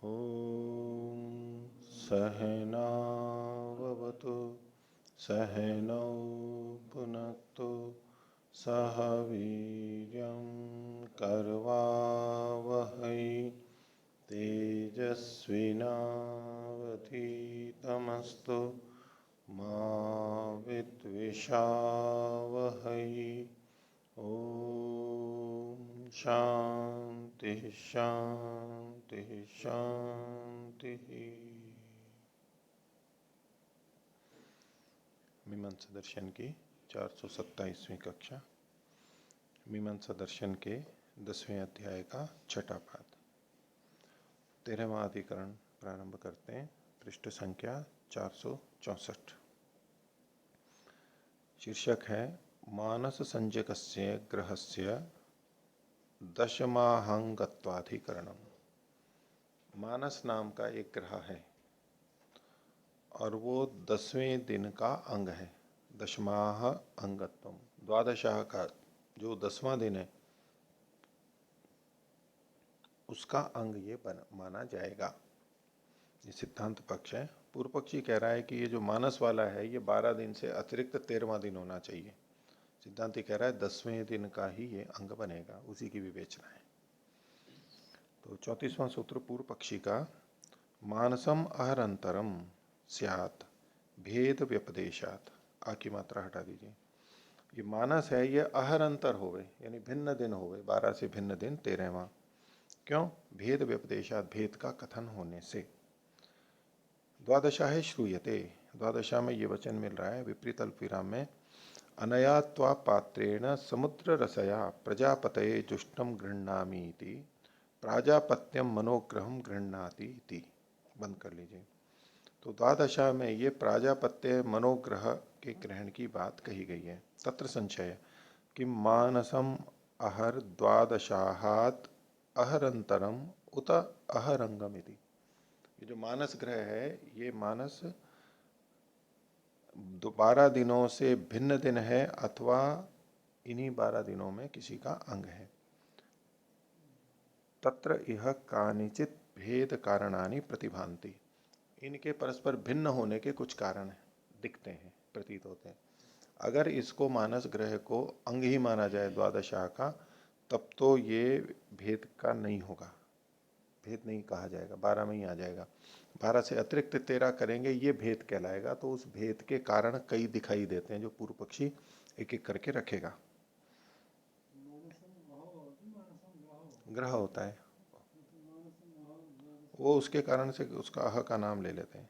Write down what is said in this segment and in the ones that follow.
ॐ सहनाववतु सहनौ पुनक्तु सह वीर्यं करवावहै तेजस्विनावधीतमस्तु मा विद्विषावहै। ओम शांति शांति शांति। मीमांसा दर्शन की 427वीं कक्षा, मीमांसा दर्शन के 10वें अध्याय का छठा पाद, 13वां अधिकरण प्रारंभ करते हैं। पृष्ठ संख्या 464। शीर्षक है मानस संज्ञकस्य ग्रहस्य दशमाहंगत्वाधिकरणम। मानस नाम का एक ग्रह है और वो 10वें दिन का अंग है। दशमाह अंगत्वम, द्वादशाह का जो 10वां दिन है उसका अंग ये माना जाएगा। ये सिद्धांत पक्ष है। पूर्व पक्षी कह रहा है कि ये जो मानस वाला है ये 12 दिन से अतिरिक्त 13वां दिन होना चाहिए। सिद्धांति कह रहा है 10वें दिन का ही ये अंग बनेगा, उसी की विवेचना है। तो 34वां सूत्र पूर्व पक्षी का, मानसम अहरंतरम स्यात् भेद व्यपदेशात। आ की मात्रा हटा दीजिए। ये मानस है, ये अहरंतर होवे यानी भिन्न दिन होवे, 12 से भिन्न दिन 13वां। क्यों? भेद व्यपदेशात, भेद का कथन होने से। द्वादशा है श्रूयते, द्वादशा में ये वचन मिल रहा है विपरीत अल्पविराम में, अनया त्वा पात्रेण समुद्र रसया प्रजापतये जुष्टम गृह्णामि इति प्राजापत्यम मनोग्रहम गृह्णाति इति। बंद कर लीजिए। तो द्वादशा में ये प्राजापत्य मनोग्रह के ग्रहण की बात कही गई है। तत्र संशय कि मानसम अहर द्वादशाहात अहरंतरम उत अहरंगम इति। ये जो मानस ग्रह है ये मानस 12 दिनों से भिन्न दिन है अथवा इन्हीं 12 दिनों में किसी का अंग है। तत्र इह कानिचित भेद कारणानि प्रतिभान्ति। इनके परस्पर भिन्न होने के कुछ कारण दिखते हैं, प्रतीत होते हैं। अगर इसको मानस ग्रह को अंग ही माना जाए द्वादशा का, तब तो ये भेद का नहीं होगा, भेद नहीं कहा जाएगा, 12 में ही आ जाएगा। 12 से अतिरिक्त 13 करेंगे ये भेद कहलाएगा। तो उस भेद के कारण कई दिखाई देते हैं जो पूर्व पक्षी एक एक करके रखेगा। ग्रह होता है वो, उसके कारण से उसका अह का नाम ले लेते हैं।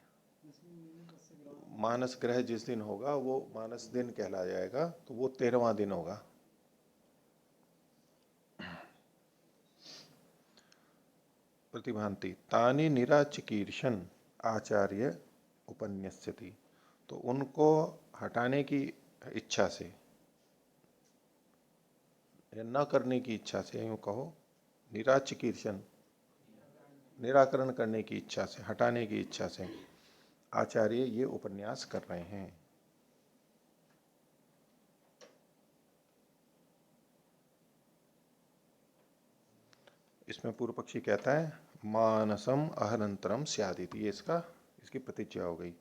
मानस ग्रह जिस दिन होगा वो मानस दिन कहला जाएगा, तो वो 13वां दिन होगा। प्रतिभांति तानी निराचिकीर्षण आचार्य उपन्यस्यति। तो उनको हटाने की इच्छा से या न करने की इच्छा से, यूं कहो निराचिकीर्षण, निराकरण करने की इच्छा से, हटाने की इच्छा से आचार्य ये उपन्यास कर रहे हैं। इसमें पूर्व पक्षी कहता है मानसम अहरंतरम स्यादिति, ये इसकी प्रतिज्ञा हो गई।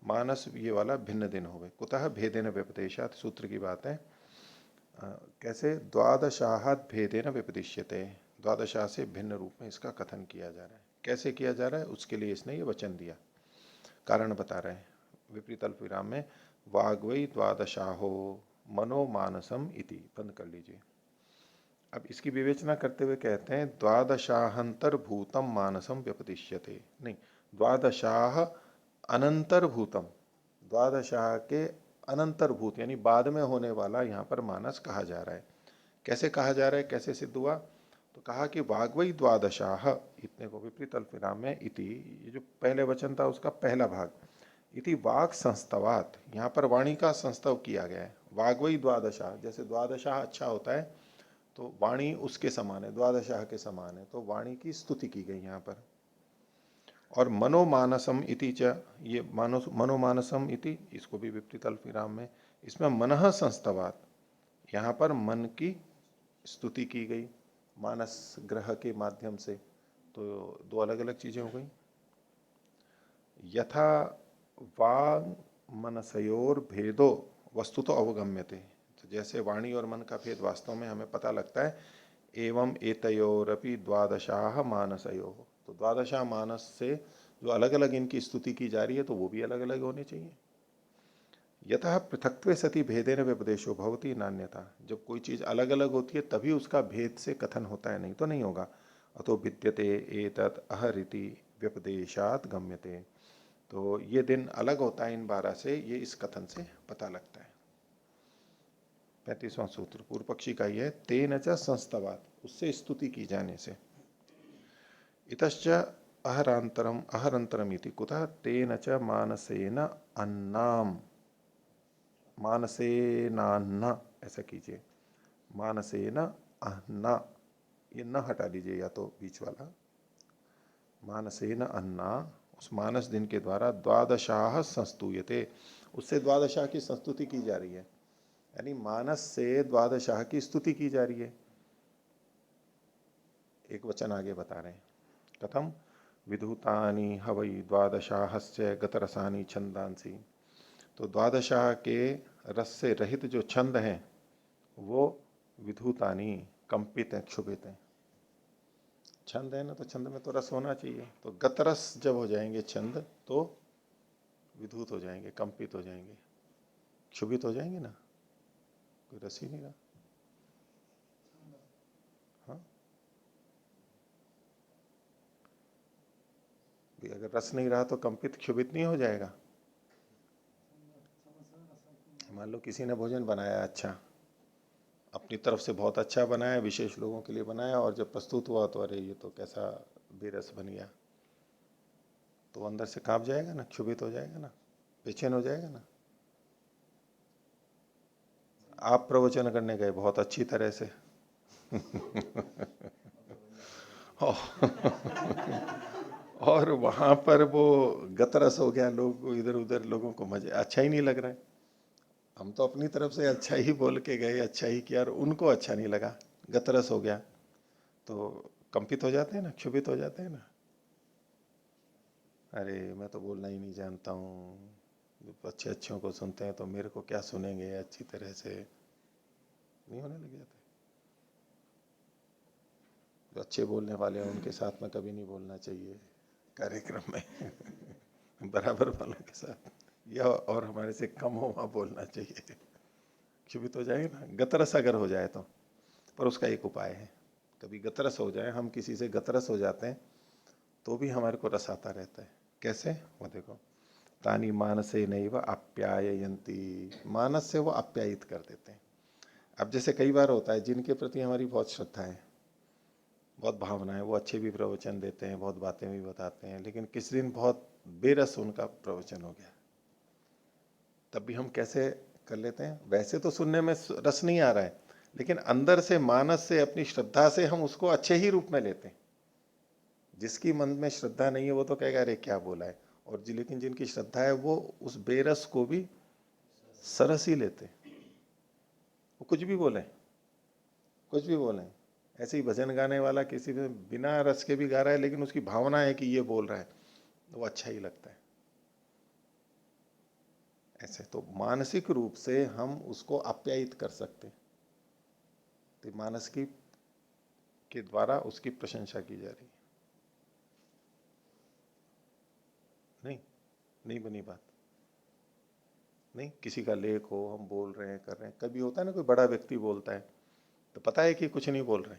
मानस ये वाला भिन्न दिन हो गए। कुतः भेदेन व्यपदेशात, सूत्र की बात है। कैसे? द्वादशाहात भेदेन व्यपदिश्यते, द्वादशा से भिन्न रूप में इसका कथन किया जा रहा है। कैसे किया जा रहा है उसके लिए इसने ये वचन दिया, कारण बता रहे हैं। विपरीत अल्पविराम में वाग्वई द्वादशाहो मनो मानसम इति, बंद कर लीजिए। अब इसकी विवेचना करते हुए कहते हैं द्वादशाहंतर भूतम मानसम व्यपदिश्यते, नहीं, द्वादशाह अनंतर भूतम, द्वादशाह के अनंतर भूत यानी बाद में होने वाला यहाँ पर मानस कहा जा रहा है। कैसे कहा जा रहा है, कैसे सिद्ध हुआ? तो कहा कि वाग्वई द्वादशाह, इतने को विपरीत अल्पविराम में इति, ये जो पहले वचन था उसका पहला भाग, इति वाक संस्तवात, यहाँ पर वाणी का संस्तव किया गया है। वाग्वई द्वादशा, जैसे द्वादशा अच्छा होता है तो वाणी उसके समान है, द्वादशाह के समान है, तो वाणी की स्तुति की गई यहाँ पर। और मनोमानसम इति च, ये मनोमानसम इति, इसको भी विपरीत अल्पविराम में, इसमें मनः संस्तवात, यहाँ पर मन की स्तुति की गई मानस ग्रह के माध्यम से। तो दो अलग अलग चीजें हो गई। यथा वांग मनसयोर भेदो वस्तु तो अवगम्यते, तो जैसे वाणी और मन का भेद वास्तव में हमें पता लगता है। एवं एतयोरपि द्वादशाह मानसयो, तो द्वादशा मानस से जो अलग अलग इनकी स्तुति की जा रही है तो वो भी अलग अलग होने चाहिए। यतः पृथक्त्वे सति भेदेन व्यपदेशो भवति नान्यथा, जब कोई चीज अलग अलग होती है तभी उसका भेद से कथन होता है, नहीं तो नहीं होगा। अतो विद्यते एतत् अहरिति व्यपदेशात गम्यते, तो ये दिन अलग होता है इन 12 से, ये इस कथन से पता लगता है। 35वां सूत्र पूर्व पक्षी का ये, तेन च संस्तवात, उससे स्तुति की जाने से। इतश्च अहरांतरम अहरंतरम इति कुतः तेन च मानसेन अन्नाम, मानसेनान्न ऐसा कीजिए, मानसेन अन्ना, ये न हटा दीजिए या तो बीच वाला, मानसेन अन्ना, उस मानस दिन के द्वारा द्वादशाह संस्तूयते, उससे द्वादशाह की संस्तुति की जा रही है, यानी मानस से द्वादशाह की स्तुति की जा रही है। एक वचन आगे बता रहे हैं, कथम विधुतानि हवै द्वादशाहस्य गतरसानि छंदांसी, तो द्वादशाह के रस से रहित जो छंद हैं वो विधुतानि कंपित हैं, क्षुभित हैं। छंद है ना, तो छंद में तो रस होना चाहिए, तो गतरस जब हो जाएंगे छंद तो विधुत हो जाएंगे, कंपित हो जाएंगे, क्षुभित हो जाएंगे ना, कोई रस ही नहीं रहा। हाँ, अगर रस नहीं रहा तो कंपित क्षुभित नहीं हो जाएगा। मान लो किसी ने भोजन बनाया अच्छा, अपनी तरफ से बहुत अच्छा बनाया, विशेष लोगों के लिए बनाया, और जब प्रस्तुत हुआ तो अरे ये तो कैसा बेरस बन गया, तो अंदर से कांप जाएगा ना, क्षुभित हो जाएगा ना, बेचैन हो जाएगा ना। आप प्रवचन करने गए बहुत अच्छी तरह से और वहां पर वो गतरस हो गया, लोग इधर उधर, लोगों को मजे अच्छा ही नहीं लग रहा है। हम तो अपनी तरफ से अच्छा ही बोल के गए, अच्छा ही किया, और उनको अच्छा नहीं लगा, गतरस हो गया, तो कंपित हो जाते हैं ना, क्षुभित हो जाते हैं ना। अरे मैं तो बोलना ही नहीं जानता हूँ, अच्छे अच्छों को सुनते हैं तो मेरे को क्या सुनेंगे अच्छी तरह से, नहीं होने लग जाते। जो अच्छे बोलने वाले हैं उनके साथ में कभी नहीं बोलना चाहिए कार्यक्रम में बराबर वालों के साथ, या और हमारे से कम हो वहाँ बोलना चाहिए, क्षुभित हो जाएंगे ना, गतरस अगर हो जाए तो। पर उसका एक उपाय है, कभी गतरस हो जाए, हम किसी से गतरस हो जाते हैं तो भी हमारे को रस आता रहता है। कैसे, वो देखो, तानी मानसे नहीं व आप्यायंती, मानस से वो आप्यायित कर देते हैं। अब जैसे कई बार होता है जिनके प्रति हमारी बहुत श्रद्धा है, बहुत भावना है, वो अच्छे भी प्रवचन देते हैं, बहुत बातें भी बताते हैं, लेकिन किस दिन बहुत बेरस उनका प्रवचन हो गया, तब भी हम कैसे कर लेते हैं, वैसे तो सुनने में रस नहीं आ रहा है, लेकिन अंदर से मानस से अपनी श्रद्धा से हम उसको अच्छे ही रूप में लेते हैं। जिसकी मन में श्रद्धा नहीं है वो तो कहेगा अरे क्या बोला है, और लेकिन जिनकी श्रद्धा है वो उस बेरस को भी सरस ही लेते हैं। वो कुछ भी बोले, कुछ भी बोले, ऐसे ही भजन गाने वाला किसी में बिना रस के भी गा रहा है, लेकिन उसकी भावना है कि ये बोल रहा है, तो वो अच्छा ही लगता है। ऐसे तो मानसिक रूप से हम उसको आप्यायित कर सकते हैं, तो मानस की के द्वारा उसकी प्रशंसा की जा रही है। नहीं, नहीं बनी बात, नहीं, किसी का लेख हो, हम बोल रहे हैं, कर रहे हैं, कभी होता है ना कोई बड़ा व्यक्ति बोलता है तो पता है कि कुछ नहीं बोल रहे,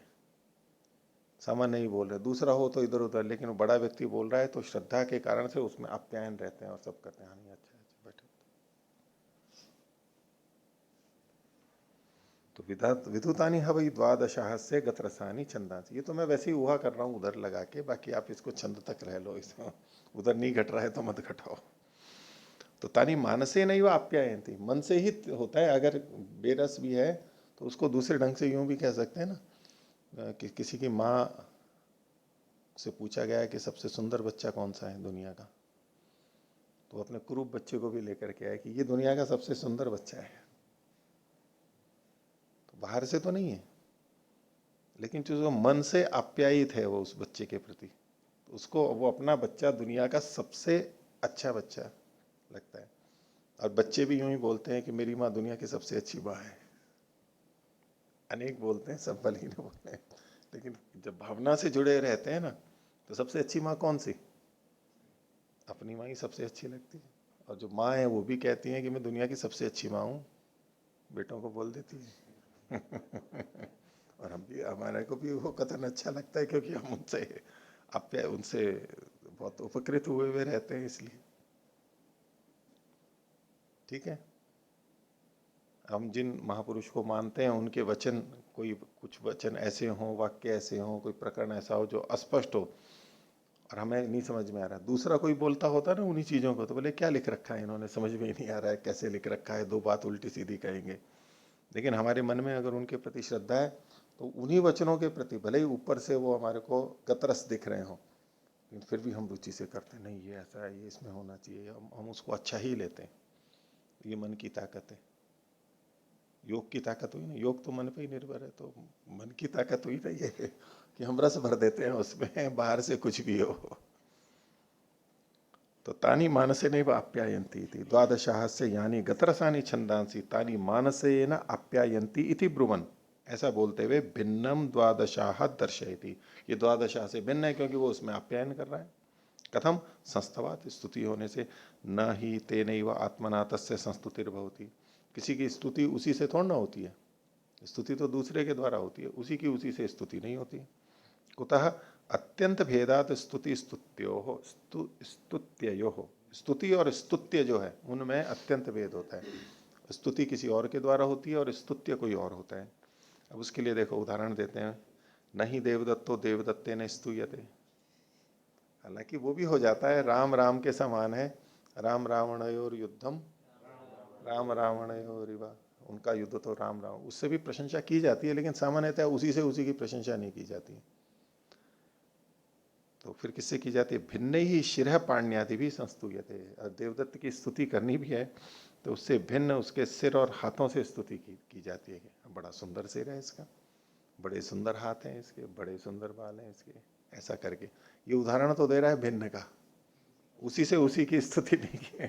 सामान्य नहीं बोल रहे, दूसरा हो तो इधर उधर, लेकिन वो बड़ा व्यक्ति बोल रहा है तो श्रद्धा के कारण से उसमें आप्यायन रहते हैं और सब करते हैं, हाँ नहीं अच्छा अच्छा बैठे। तो विधुतानी हवई द्वादशाह से गतरसानी छंदा, ये तो मैं वैसे ही हुआ कर रहा हूँ उधर लगा के, बाकी आप इसको छंद तक रह लो, इसमें उधर नहीं घट रहा है तो मत घटाओ। तो तानी मानसे नहीं वो आप्यायन थी, मन से ही होता है, अगर बेरस भी है तो उसको दूसरे ढंग से यूं भी कह सकते हैं ना, कि किसी की माँ से पूछा गया है कि सबसे सुंदर बच्चा कौन सा है दुनिया का, तो अपने कुरूप बच्चे को भी लेकर के आए कि ये दुनिया का सबसे सुंदर बच्चा है। तो बाहर से तो नहीं है, लेकिन जो मन से आप्यायित है वो उस बच्चे के प्रति, तो उसको वो अपना बच्चा दुनिया का सबसे अच्छा बच्चा लगता है। और बच्चे भी यूं ही बोलते हैं कि मेरी माँ दुनिया की सबसे अच्छी माँ है। अनेक बोलते हैं, सब भले ही नहीं बोलते हैं, लेकिन जब भावना से जुड़े रहते हैं ना, तो सबसे अच्छी माँ कौन सी? अपनी माँ ही सबसे अच्छी लगती है। और जो माँ है वो भी कहती है कि मैं दुनिया की सबसे अच्छी माँ हूँ, बेटों को बोल देती है। और हम भी, हमारे को भी वो कथन अच्छा लगता है, क्योंकि हम उनसे उनसे बहुत उपकृत हुए रहते हैं, इसलिए। ठीक है। हम जिन महापुरुष को मानते हैं उनके वचन, कोई कुछ वचन ऐसे हों, वाक्य ऐसे हों, कोई प्रकरण ऐसा हो जो अस्पष्ट हो और हमें नहीं समझ में आ रहा, दूसरा कोई बोलता होता ना उन्हीं चीजों को, तो बोले क्या लिख रखा है इन्होंने, समझ में ही नहीं आ रहा है, कैसे लिख रखा है, दो बात उल्टी सीधी कहेंगे। लेकिन हमारे मन में अगर उनके प्रति श्रद्धा है, तो उन्हीं वचनों के प्रति भले ही ऊपर से वो हमारे को गतरस दिख रहे हों, लेकिन फिर भी हम रुचि से करते हैं, नहीं ये ऐसा है, ये इसमें होना चाहिए, हम उसको अच्छा ही लेते हैं। ये मन की ताकत है। योग की ताकत हुई ना, योग तो मन पे ही निर्भर है, तो मन की ताकत हुई ना ये, कि हम रस भर देते हैं उसमें, बाहर से कुछ भी हो। तो तानी मानसे नहीं आप्यायंती थी द्वादशाह से, यानी गतरसानी छंदांसी तानी मानसे न आप्यायंती इति ब्रुवन, ऐसा बोलते हुए भिन्नम द्वादशाह दर्शयति, ये द्वादशाह से भिन्न है क्योंकि वो उसमें आप्यायन कर रहा है। कथम? संस्तवात, स्तुति होने से। न ही तेन व आत्मना तस्य संस्तुतिर्भवति, किसी की स्तुति उसी से थोड़ा ना होती है, स्तुति तो दूसरे के द्वारा होती है, उसी की उसी से स्तुति नहीं होती। कुतः? अत्यंत भेदात स्तुति स्तुत्यो स्तुत्ययो, स्तुति और स्तुत्य जो है उनमें अत्यंत भेद होता है। स्तुति किसी और के द्वारा होती है और स्तुत्य कोई और होता है। अब उसके लिए देखो उदाहरण देते हैं, नहीं देवदत्तो देवदत्ते न स्तूयते, हालांकि वो भी हो जाता है, राम राम के समान है, राम रावणयोर युद्धम राम रावणयोरिवा, उनका युद्ध तो राम राम, उससे भी प्रशंसा की जाती है, लेकिन सामान्यतः उसी से उसी की प्रशंसा नहीं की जाती। तो फिर किससे की जाती है? भिन्न ही शिरह पाण्यादि भी संस्तुयते, देवदत्त की स्तुति करनी भी है तो उससे भिन्न उसके सिर और हाथों से स्तुति की जाती है। बड़ा सुंदर सिर है इसका, बड़े सुंदर हाथ हैं इसके, बड़े सुंदर बाल हैं इसके, ऐसा करके ये उदाहरण तो दे रहा है भिन्न का, उसी से उसी की स्तुति नहीं की।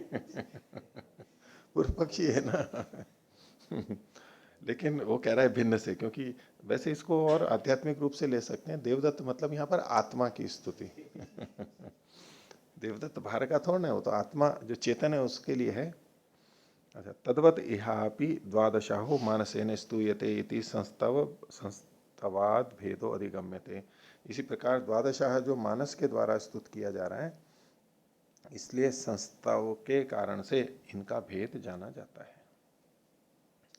पूर्व पक्षी है ना। लेकिन वो कह रहा है भिन्न से, क्योंकि वैसे इसको और आध्यात्मिक रूप से ले सकते हैं, देवदत्त मतलब यहाँ पर आत्मा की स्तुति। देवदत्त बाहर का थोड़ा है, वो तो आत्मा जो चेतन है उसके लिए है। अच्छा, तद्वत इहापि द्वादशाहो मानसेन स्तूयते इति संस्तवाद भेदो अधिगम्यते, इसी प्रकार द्वादशाह जो मानस के द्वारा स्तुत किया जा रहा है, इसलिए संस्थाओं के कारण से इनका भेद जाना जाता है।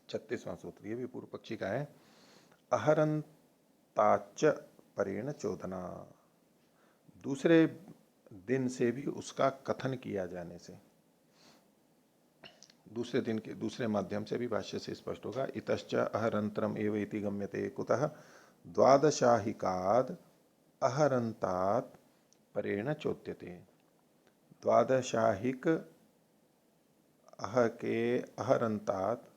36वां सूत्र, ये भी पूर्व पक्षी का है। अहरंताच परेण चोदना, दूसरे दिन से भी उसका कथन किया जाने से, दूसरे दिन के दूसरे माध्यम से भी भाष्य से स्पष्ट होगा। इतश्च अहरंतरम एव इति गम्यते, कुतः द्वादशाहिकाद अहरंतात परेण चोद्यते, द्वादशाहिक अह के अहरंतात,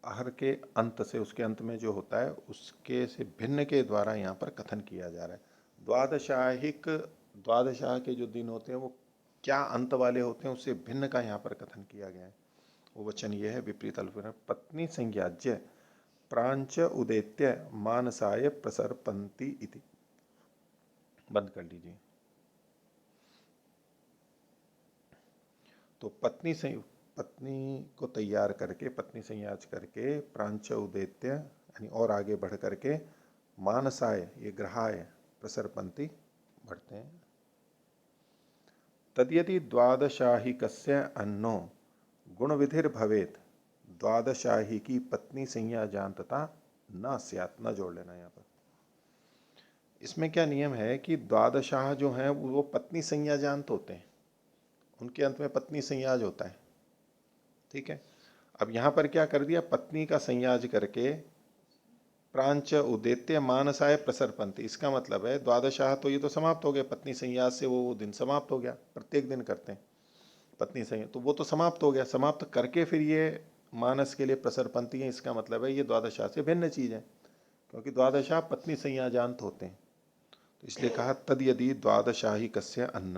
अहर के अंत से, उसके अंत में जो होता है उसके से भिन्न के द्वारा यहाँ पर कथन किया जा रहा है। द्वादशाहिक, द्वादशाह के जो दिन होते हैं वो क्या अंत वाले होते हैं, उससे भिन्न का यहाँ पर कथन किया गया है। वो वचन ये है, विपरीत अल्प, पत्नी संज्ञाज्य प्रांच उदेत्य मानसाय प्रसरपंती इति, बंद कर लीजिए। तो पत्नी को तैयार करके, पत्नी संयाज करके, प्रांच उदेत्य यानी और आगे बढ़ करके, मानसाय ये ग्रहाय, प्रसरपंती बढ़ते हैं। तद्यदि द्वादशाहिकस्य अन्नो गुण विधिर भवेत, द्वादशाही की पत्नी संज्ञा जानता न स्यात्, न जोड़ लेना यहाँ पर। इसमें क्या नियम है कि द्वादशाह जो हैं वो पत्नी संज्ञा जानत होते हैं, उनके अंत में पत्नी संयाज होता है। ठीक है, अब यहां पर क्या कर दिया, पत्नी का संयाज करके प्रांच उदेत्य मानसाय प्रसरपंथी, इसका मतलब है द्वादशाह तो ये तो समाप्त हो गया, पत्नी संयाज से वो दिन समाप्त हो गया, प्रत्येक दिन करते हैं पत्नी संयाज, तो वो तो समाप्त हो गया, समाप्त करके फिर ये मानस के लिए प्रसरपंथी है, इसका मतलब है ये द्वादशाह से भिन्न चीज है, क्योंकि द्वादशाह पत्नी संयाजांत होते हैं। तो इसलिए कहा तद यदि द्वादशाहिकस्य अन्न,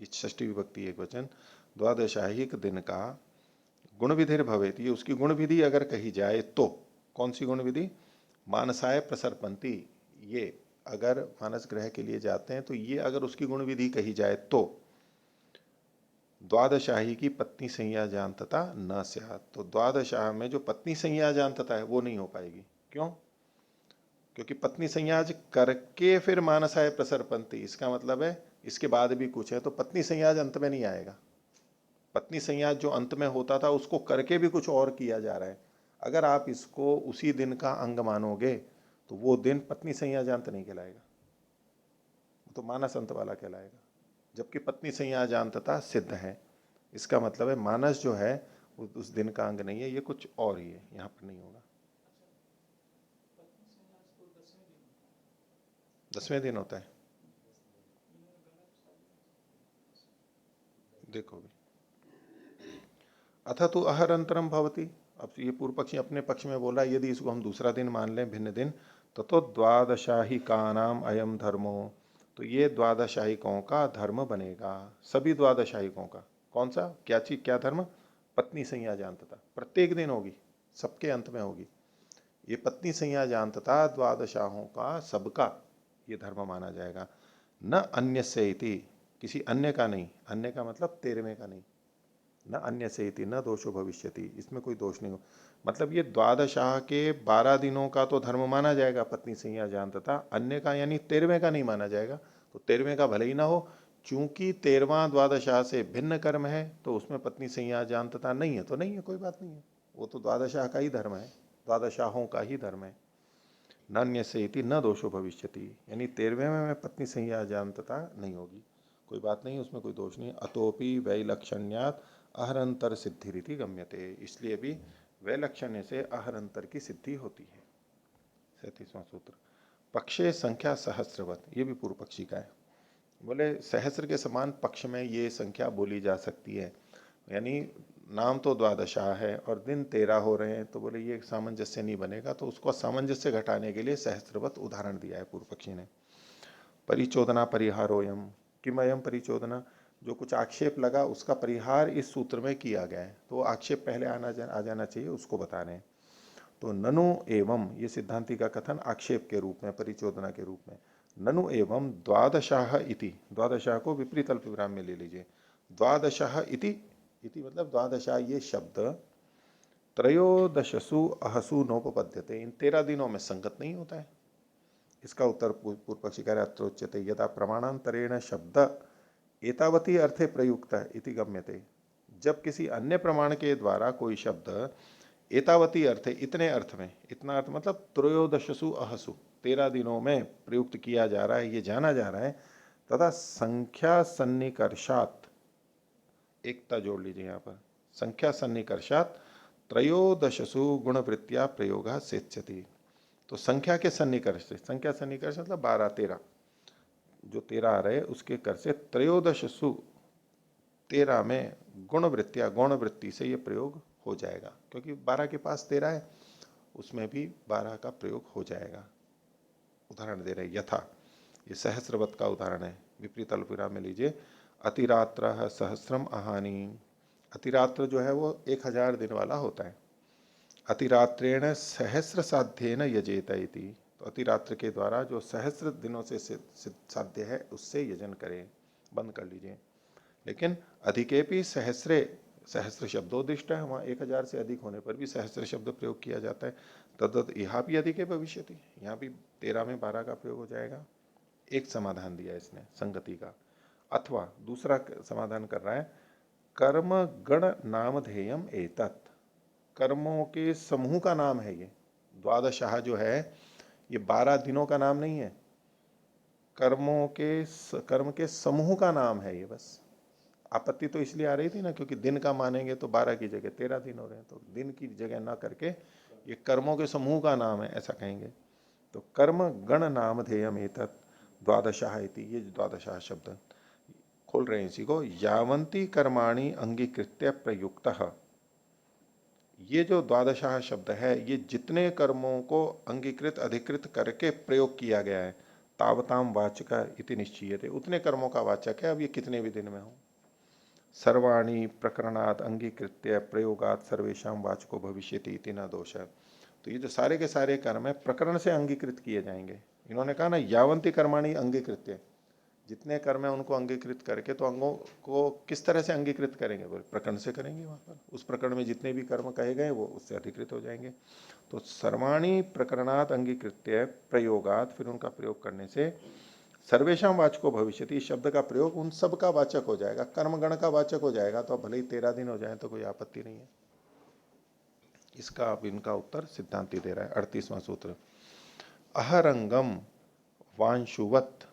ये षष्ठी विभक्ति एक वचन, द्वादशाहिक दिन का गुण विधिर भवेत, ये उसकी गुण विधि अगर कही जाए तो कौन सी गुण विधि? मानसाय प्रसरपंती, ये अगर मानस ग्रह के लिए जाते हैं तो ये अगर उसकी गुण विधि कही जाए तो द्वादशाही की पत्नी संज्ञा जानतता न स्यात्, तो द्वादशाह में जो पत्नी संज्ञा जानतता है वो नहीं हो पाएगी। क्यों? क्योंकि पत्नी संज्ञाज करके फिर मानसाय प्रसरपंती, इसका मतलब है इसके बाद भी कुछ है, तो पत्नी संज्ञाज अंत में नहीं आएगा। पत्नी संज्ञाज जो अंत में होता था उसको करके भी कुछ और किया जा रहा है, अगर आप इसको उसी दिन का अंग मानोगे तो वो दिन पत्नी संज्ञाज अंत नहीं कहलाएगा, तो मानस अंत वाला कहलाएगा। जबकि पत्नी संज्ञाज अंतता सिद्ध है, इसका मतलब है मानस जो है वो उस दिन का अंग नहीं है, ये कुछ और ही है, यहां पर नहीं होगा। 10वें दिन होता है, देखो भी अथ तो अहर अंतरम भवती। अब ये पूर्व पक्षी अपने पक्ष में बोला, यदि इसको हम दूसरा दिन मान लें भिन्न दिन, तो द्वादशाहिका नाम अयम धर्मो, तो ये द्वादशाहिकों का धर्म बनेगा, सभी द्वादशाहिकों का। कौन सा, क्या चीज, क्या धर्म? पत्नी संज्ञा जानतता प्रत्येक दिन होगी, सबके अंत में होगी। ये पत्नी संज्ञा जानतता द्वादशाहों का सबका ये धर्म माना जाएगा। न अन्य से इति, किसी अन्य का नहीं, अन्य का मतलब 13वें का नहीं, न अन्य से इति न दोषो भविष्यति, इसमें कोई दोष नहीं हो। मतलब ये द्वादशाह के 12 दिनों का तो धर्म माना जाएगा पत्नी संज्ञा जानतता, अन्य का यानी 13वें का नहीं माना जाएगा। तो 13वें का भले ही ना हो, चूंकि 13वां द्वादशाह से भिन्न कर्म है तो उसमें पत्नी संज्ञा जानतता नहीं है, तो नहीं है, कोई बात नहीं है, वो तो द्वादशाह का ही धर्म है, द्वादशाहों का ही धर्म है। नान्य से इति न दोषो भविष्यति, यानी 13वें में पत्नी संज्ञा जानतता नहीं होगी, कोई बात नहीं, उसमें कोई दोष नहीं। अतोपि वैलक्षण्यात अहरंतर सिद्धि रीति गम्यते, इसलिए भी वैलक्षण्य से अहरंतर की सिद्धि होती है। 37वां सूत्र, पक्षे संख्या सहस्रवत, ये भी पूर्व पक्षी का है। बोले सहस्र के समान पक्ष में ये संख्या बोली जा सकती है, यानी नाम तो द्वादशा है और दिन 13 हो रहे हैं, तो बोले ये सामंजस्य नहीं बनेगा, तो उसको सामंजस्य घटाने के लिए सहस्रवत उदाहरण दिया है पूर्व पक्षी ने। परिचोदना परिहारोयम, किम अयम परिचोदना, जो कुछ आक्षेप लगा उसका परिहार इस सूत्र में किया गया है, तो आक्षेप पहले आ जाना चाहिए, उसको बता रहे हैं। तो ननु एवं, ये सिद्धांति का कथन आक्षेप के रूप में, परिचोदना के रूप में, ननु एवं द्वादशाह इति, द्वादशाह को विपरीत अल्प विराम में ले लीजिए, द्वादशाह इति, इति मतलब द्वादशाह ये शब्द त्रयोदशसु अहसु नोपपद्यते, इन 13 दिनों में संगत नहीं होता है। इसका उत्तर पूर्व पक्षी कह रहा है, अत्रोच्यते यदा प्रमाणांतरेण शब्द एतावती अर्थे प्रयुक्त इति गम्यते, जब किसी अन्य प्रमाण के द्वारा कोई शब्द एतावती अर्थ, इतने अर्थ में, इतना अर्थ मतलब त्रयोदशसु अहसु, 13 दिनों में प्रयुक्त किया जा रहा है, ये जाना जा रहा है, तथा संख्या सन्निकर्षात, एकता जोड़ लीजिए यहाँ पर, संख्या सन्निकर्षात त्रयोदशसु गुणवृत्तिया प्रयोग सेच्यति, तो संख्या के सन्निकर्ष से, संख्या सन्निकर्ष मतलब 12 13, जो 13 आ रहे उसके कर से त्रयोदशसु 13 में गुणवृत्तिया, गौण वृत्ति से ये प्रयोग हो जाएगा, क्योंकि 12 के पास 13 है, उसमें भी 12 का प्रयोग हो जाएगा। उदाहरण दे रहे यथा, ये सहस्रवत का उदाहरण है, विपरीत अल्पविराम में लीजिए, अतिरात्र सहस्रम अहानि, अतिरात्र जो है वो 1000 दिन वाला होता है, अतिरात्रेण सहस्र साध्येन यजेत इति, तो अतिरात्र के द्वारा जो सहस्र दिनों से साध्य है उससे यजन करें, बंद कर लीजिए। लेकिन अधिकेपि सहस्रे, सहस्र शब्दोदिष्ट है, वहाँ 1000 से अधिक होने पर भी सहस्र शब्द प्रयोग किया जाता है, तद्वत यहाँ भी अधिके भविष्यति, यहाँ भी 13 में 12 का प्रयोग हो जाएगा। एक समाधान दिया इसने संगति का, अथवा दूसरा समाधान कर रहा है, कर्म गण नामधेयम एतत्, कर्मों के समूह का नाम है ये, द्वादशाह जो है ये 12 दिनों का नाम नहीं है, कर्मों के, कर्म के समूह का नाम है ये। बस आपत्ति तो इसलिए आ रही थी ना, क्योंकि दिन का मानेंगे तो 12 की जगह 13 दिन हो रहे हैं, तो दिन की जगह ना करके ये कर्मों के समूह का नाम है ऐसा कहेंगे। तो कर्म गण नाम धेयम एतत् द्वादशाह इति, ये द्वादशाह शब्द खोल रहे हैं इसी को, यावंती कर्माणि अंगीकृत्य प्रयुक्त, ये जो द्वादशाह शब्द है ये जितने कर्मों को अंगीकृत अधिकृत करके प्रयोग किया गया है, तावताम वाचक इति निश्चीयते, उतने कर्मों का वाचक है, अब ये कितने भी दिन में हो। सर्वाणी प्रकरणात् अंगीकृत्य प्रयोगात सर्वेशम वाचको भविष्यति इति न दोष है। तो ये जो सारे के सारे कर्म है प्रकरण से अंगीकृत किए जाएंगे। इन्होंने कहा ना यावंती कर्माणी अंगीकृत्य, जितने कर्म है उनको अंगीकृत करके, तो अंगों को किस तरह से अंगीकृत करेंगे, बोले प्रकरण से करेंगे। वहां पर उस प्रकरण में जितने भी कर्म कहे गए वो उससे अधिकृत हो जाएंगे। तो सर्वाणी प्रकरणात् अंगीकृत्य प्रयोगात, फिर उनका प्रयोग करने से सर्वेशम वाचको भविष्यति, शब्द का प्रयोग उन सब का वाचक हो जाएगा, कर्मगण का वाचक हो जाएगा। तो भले ही 13 दिन हो जाए तो कोई आपत्ति नहीं है। इसका अब इनका उत्तर सिद्धांति दे रहा है। 38वां सूत्र, अहरंगम वांशुवत,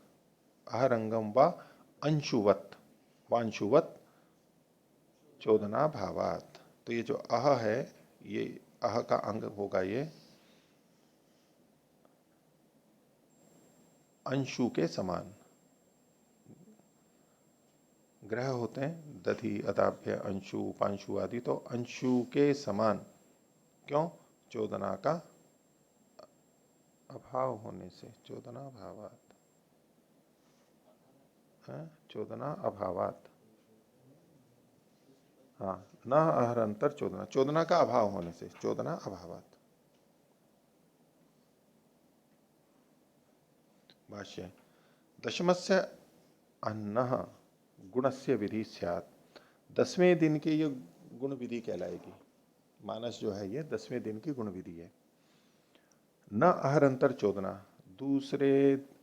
अहरंगम व अंशुवत, वांशुवत चोदना भावात। तो ये जो अह है, ये अह का अंग होगा ये अंशु के समान। ग्रह होते हैं दधि अदाभ्य अंशु उपांशु आदि, तो अंशु के समान। क्यों? चोदना का अभाव होने से, चोदना भावात, चोदना अभावात, हाँ, न अहरंतर चोदना, चोदना का अभाव होने से, चोदना अभावात। भाष्य, दशमस्य अन्न गुणस्य विधि स्यात्, 10वें दिन की ये गुण विधि कहलाएगी। मानस जो है ये 10वें दिन की गुण विधि है। न अहरंतर चोदना, दूसरे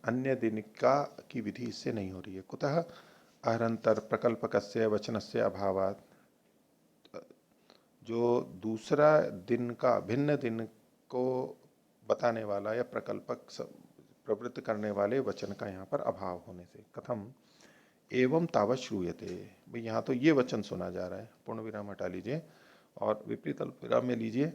अन्य दिन का की विधि इससे नहीं हो रही है। कुतः? अहरंतर प्रकल्पकस्य वचनस्य अभावात्, जो दूसरा दिन का भिन्न दिन को बताने वाला या प्रकल्पक प्रवृत्त करने वाले वचन का यहाँ पर अभाव होने से। कथम? एवं तावत् श्रूयते, भाई यहाँ तो ये वचन सुना जा रहा है, पूर्ण विराम हटा लीजिए और विपरीत अल्प विराम में लीजिए।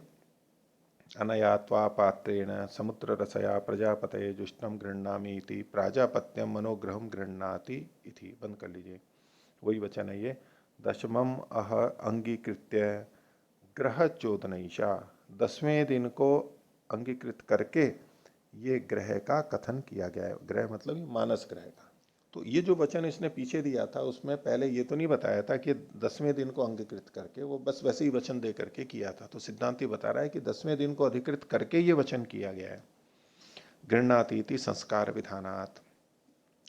अनया त्वा पात्रेण समुद्र रसया प्रजापतये जुष्टम गृह्णामि इति प्राजापत्यम मनोग्रहम गृह्णाति इति, बंद कर लीजिए। वही वचन है ये, दशमम अह अंगीकृत्य ग्रह चोदनैषा, 10वें दिन को अंगीकृत करके ये ग्रह का कथन किया गया है। ग्रह मतलब ये मानस ग्रह का। तो ये जो वचन इसने पीछे दिया था उसमें पहले ये तो नहीं बताया था कि 10वें दिन को अंगीकृत करके, वो बस वैसे ही वचन दे करके किया था। तो सिद्धांति बता रहा है कि 10वें दिन को अधिकृत करके ये वचन किया गया है। गृह्णाति संस्कार विधानात्,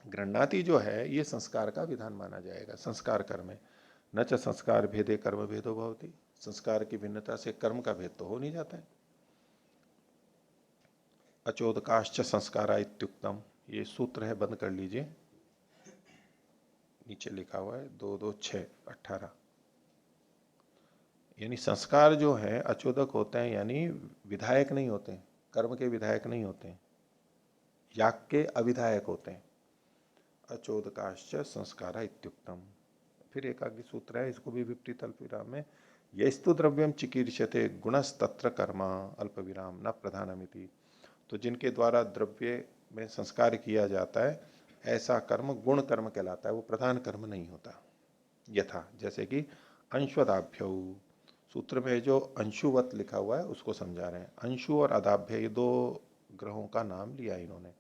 गृह्णाति जो है ये संस्कार का विधान माना जाएगा। संस्कार कर्म है, न च संस्कार भेदे कर्म भेदो भवति, संस्कार की भिन्नता से कर्म का भेद तो हो नहीं जाता है। अचोदकाश्च संस्कारा इत्युक्तम, ये सूत्र है, बंद कर लीजिए, नीचे लिखा हुआ है 22618। यानी संस्कार जो है अचोदक होते हैं, यानी विधायक नहीं होते हैं, कर्म के विधायक नहीं होते हैं, याग के अविधायक होते हैं। अचोदकाश्च संस्कारा इत्युक्तम। फिर एक आगे सूत्र है, इसको भी विपरीत अल्प विराम में, यस्तु द्रव्यम चिकीर्षते गुणस्तत्र कर्म अल्प विराम न प्रधानमिति। तो जिनके द्वारा द्रव्य में संस्कार किया जाता है ऐसा कर्म गुण कर्म कहलाता है, वो प्रधान कर्म नहीं होता। यथा, जैसे कि अंशवदाभ्य, सूत्र में जो अंशुवत लिखा हुआ है उसको समझा रहे हैं। अंशु और अदाभ्य ये दो ग्रहों का नाम लिया इन्होंने।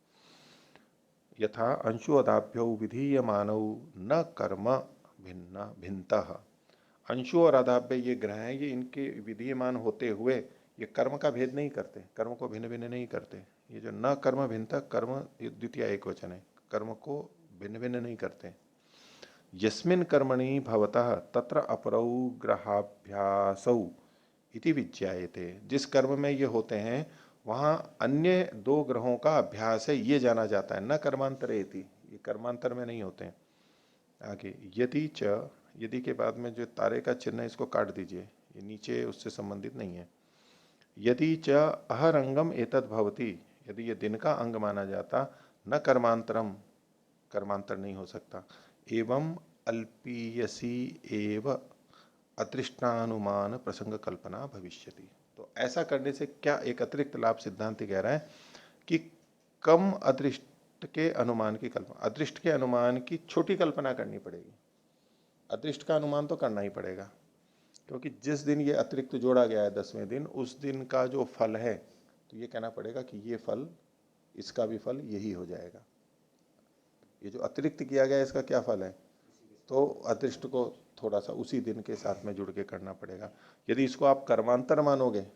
यथा अंशु अदाभ्यो विधीय मानव न कर्म भिन्न भिन्नतः, अंशु और अदाभ्य ये ग्रह हैं, ये इनके विधीयमान होते हुए ये कर्म का भेद नहीं करते, कर्म को भिन्न भिन्न नहीं करते। ये जो न कर्म भिन्नतः, कर्म ये द्वितीय एक वचन है, कर्म को भिन्न भिन्न नहीं करते। यस्मिन कर्मणि भवतः तत्र अपरौ ग्रहाभ्यासौ इति विज्ञायते, जिस कर्म में ये होते हैं वहां अन्य दो ग्रहों का अभ्यास है ये जाना जाता है। न कर्मांतरे इति, ये कर्मांतर में नहीं होते हैं। आगे यदि च, यदि के बाद में जो तारे का चिन्ह है इसको काट दीजिए, ये नीचे उससे संबंधित नहीं है। यदि च अहरंगम एतद भवति, यदि ये दिन का अंग माना जाता, न कर्मांतरम, कर्मांतर नहीं हो सकता। एवं अल्पीयसी एव अतृष्टानुमान प्रसंग कल्पना भविष्यति। तो ऐसा करने से क्या एक अतिरिक्त लाभ सिद्धांत कह रहा है कि कम अदृष्ट के अनुमान की कल्पना, अदृष्ट के अनुमान की छोटी कल्पना करनी पड़ेगी। अदृष्ट का अनुमान तो करना ही पड़ेगा, क्योंकि जिस दिन ये अतिरिक्त जोड़ा गया है 10वें दिन, उस दिन का जो फल है तो ये कहना पड़ेगा कि ये फल, इसका भी फल यही हो जाएगा। ये जो अतिरिक्त किया गया इसका क्या फल है? तो अदृष्ट को थोड़ा सा उसी दिन के साथ में जुड़ के करना पड़ेगा। यदि इसको आप कर्मांतर मानोगे,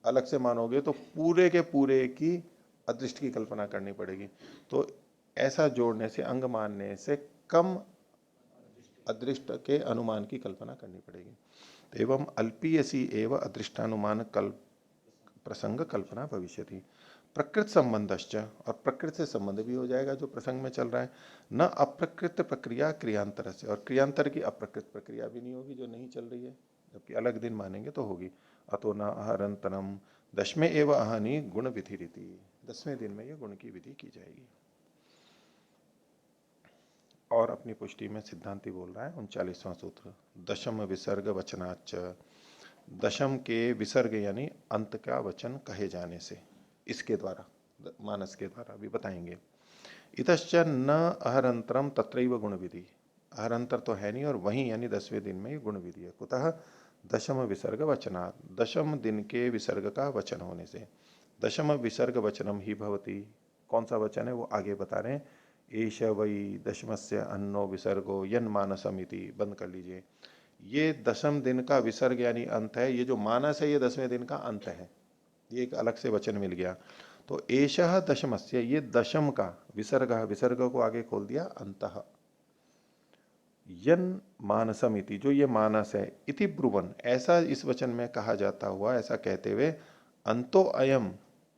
अलग से मानोगे, तो पूरे के पूरे की अदृष्ट की कल्पना करनी पड़ेगी। तो ऐसा जोड़ने से, अंग मानने से कम अदृष्ट के अनुमान की कल्पना करनी पड़ेगी। तो एवं अल्पीयसी एवं अदृष्टानुमान कल्प प्रसंग कल्पना भविष्यति। प्रकृत संबंधश्च, और प्रकृत से संबंध भी हो जाएगा जो प्रसंग में चल रहा है। न अप्रकृत प्रक्रिया क्रियांतर से, और क्रियांतर की अप्रकृत प्रक्रिया भी नहीं होगी जो नहीं चल रही है, जबकि अलग दिन मानेंगे तो होगी। अतो न अहरंतरम दशमे एवं अहानि गुण विधि रीति, 10वें दिन में ये गुण की विधि की जाएगी। और अपनी पुष्टि में सिद्धांति बोल रहा है 39वां सूत्र, दशम विसर्ग वचनाच, दशम के विसर्ग यानी अंत का वचन कहे जाने से, इसके द्वारा, मानस के द्वारा भी बताएंगे। इतश्च न अहरंतरम तत्रैव गुण विधि, अहरंतर तो है नहीं, और वहीं यानी 10वें दिन में ये गुण विधि है। कुतः दशम विसर्ग वचनात्, दशम दिन के विसर्ग का वचन होने से। दशम विसर्ग वचनम ही भवती, कौन सा वचन है वो आगे बता रहे हैं। एष वै दशमस्य अन्नो विसर्गो यन मानसमिति, बंद कर लीजिए। ये दशम दिन का विसर्ग यानी अंत है, ये जो मानस है ये 10वें दिन का अंत है, ये एक अलग से वचन मिल गया। तो एषः दशमस्य, ये दशम का विसर्ग, विसर्ग को आगे खोल दिया अंतः, यन मानसम इति, जो ये मानस है, इति ब्रुवन, ऐसा इस वचन में कहा जाता हुआ, ऐसा कहते हुए, अंतो अयम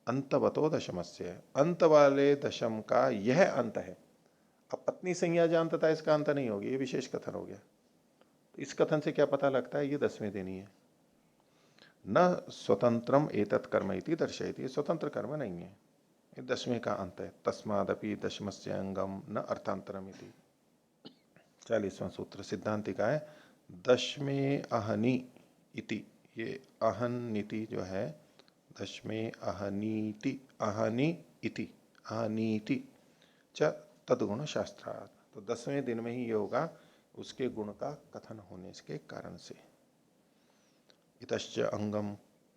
अंतवतो दशमस्य, अंत वाले दशम का यह अंत है। अब पत्नी संज्ञा जो अंत था इसका अंत नहीं होगी, ये विशेष कथन हो गया। तो इस कथन से क्या पता लगता है, ये 10वें दिन ही है। न स्वतंत्रम एतत् कर्म इति दर्शयति, ये स्वतंत्र कर्म नहीं है, ये 10वें का अंत है। तस्मादपि दशमस्य अंगम न अर्थांतरम इति। 40वां सूत्र सिद्धांति का है, दशमे अहनि इति, ये अहन नीति जो है, दशमे अहनीति, अहनि इति, अहनीति च तदगुण शास्त्रात्, तो 10वें दिन में ही ये होगा उसके गुण का कथन होने के कारण से। इतश्च अंगम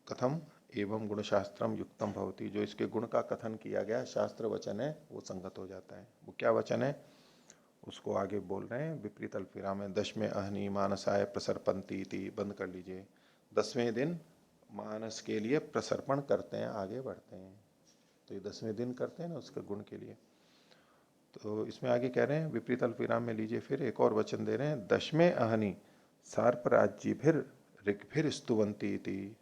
कथम एवं गुण शास्त्रम युक्तम भवति, जो इसके गुण का कथन किया गया शास्त्र वचन है वो संगत हो जाता है। वो क्या वचन है उसको आगे बोल रहे हैं विपरीत अल्पविराम में, दशमें अहनि मानसाय प्रसरपंती इति, बंद कर लीजिए। 10वें दिन मानस के लिए प्रसर्पण करते हैं, आगे बढ़ते हैं, तो ये 10वें दिन करते हैं ना उसके गुण के लिए। तो इसमें आगे कह रहे हैं विपरीत अल्पविराम में लीजिए, फिर एक और वचन दे रहे हैं, दशमें अहनि सार्पराज्यभिर ऋग्भिर स्तुवंती इति,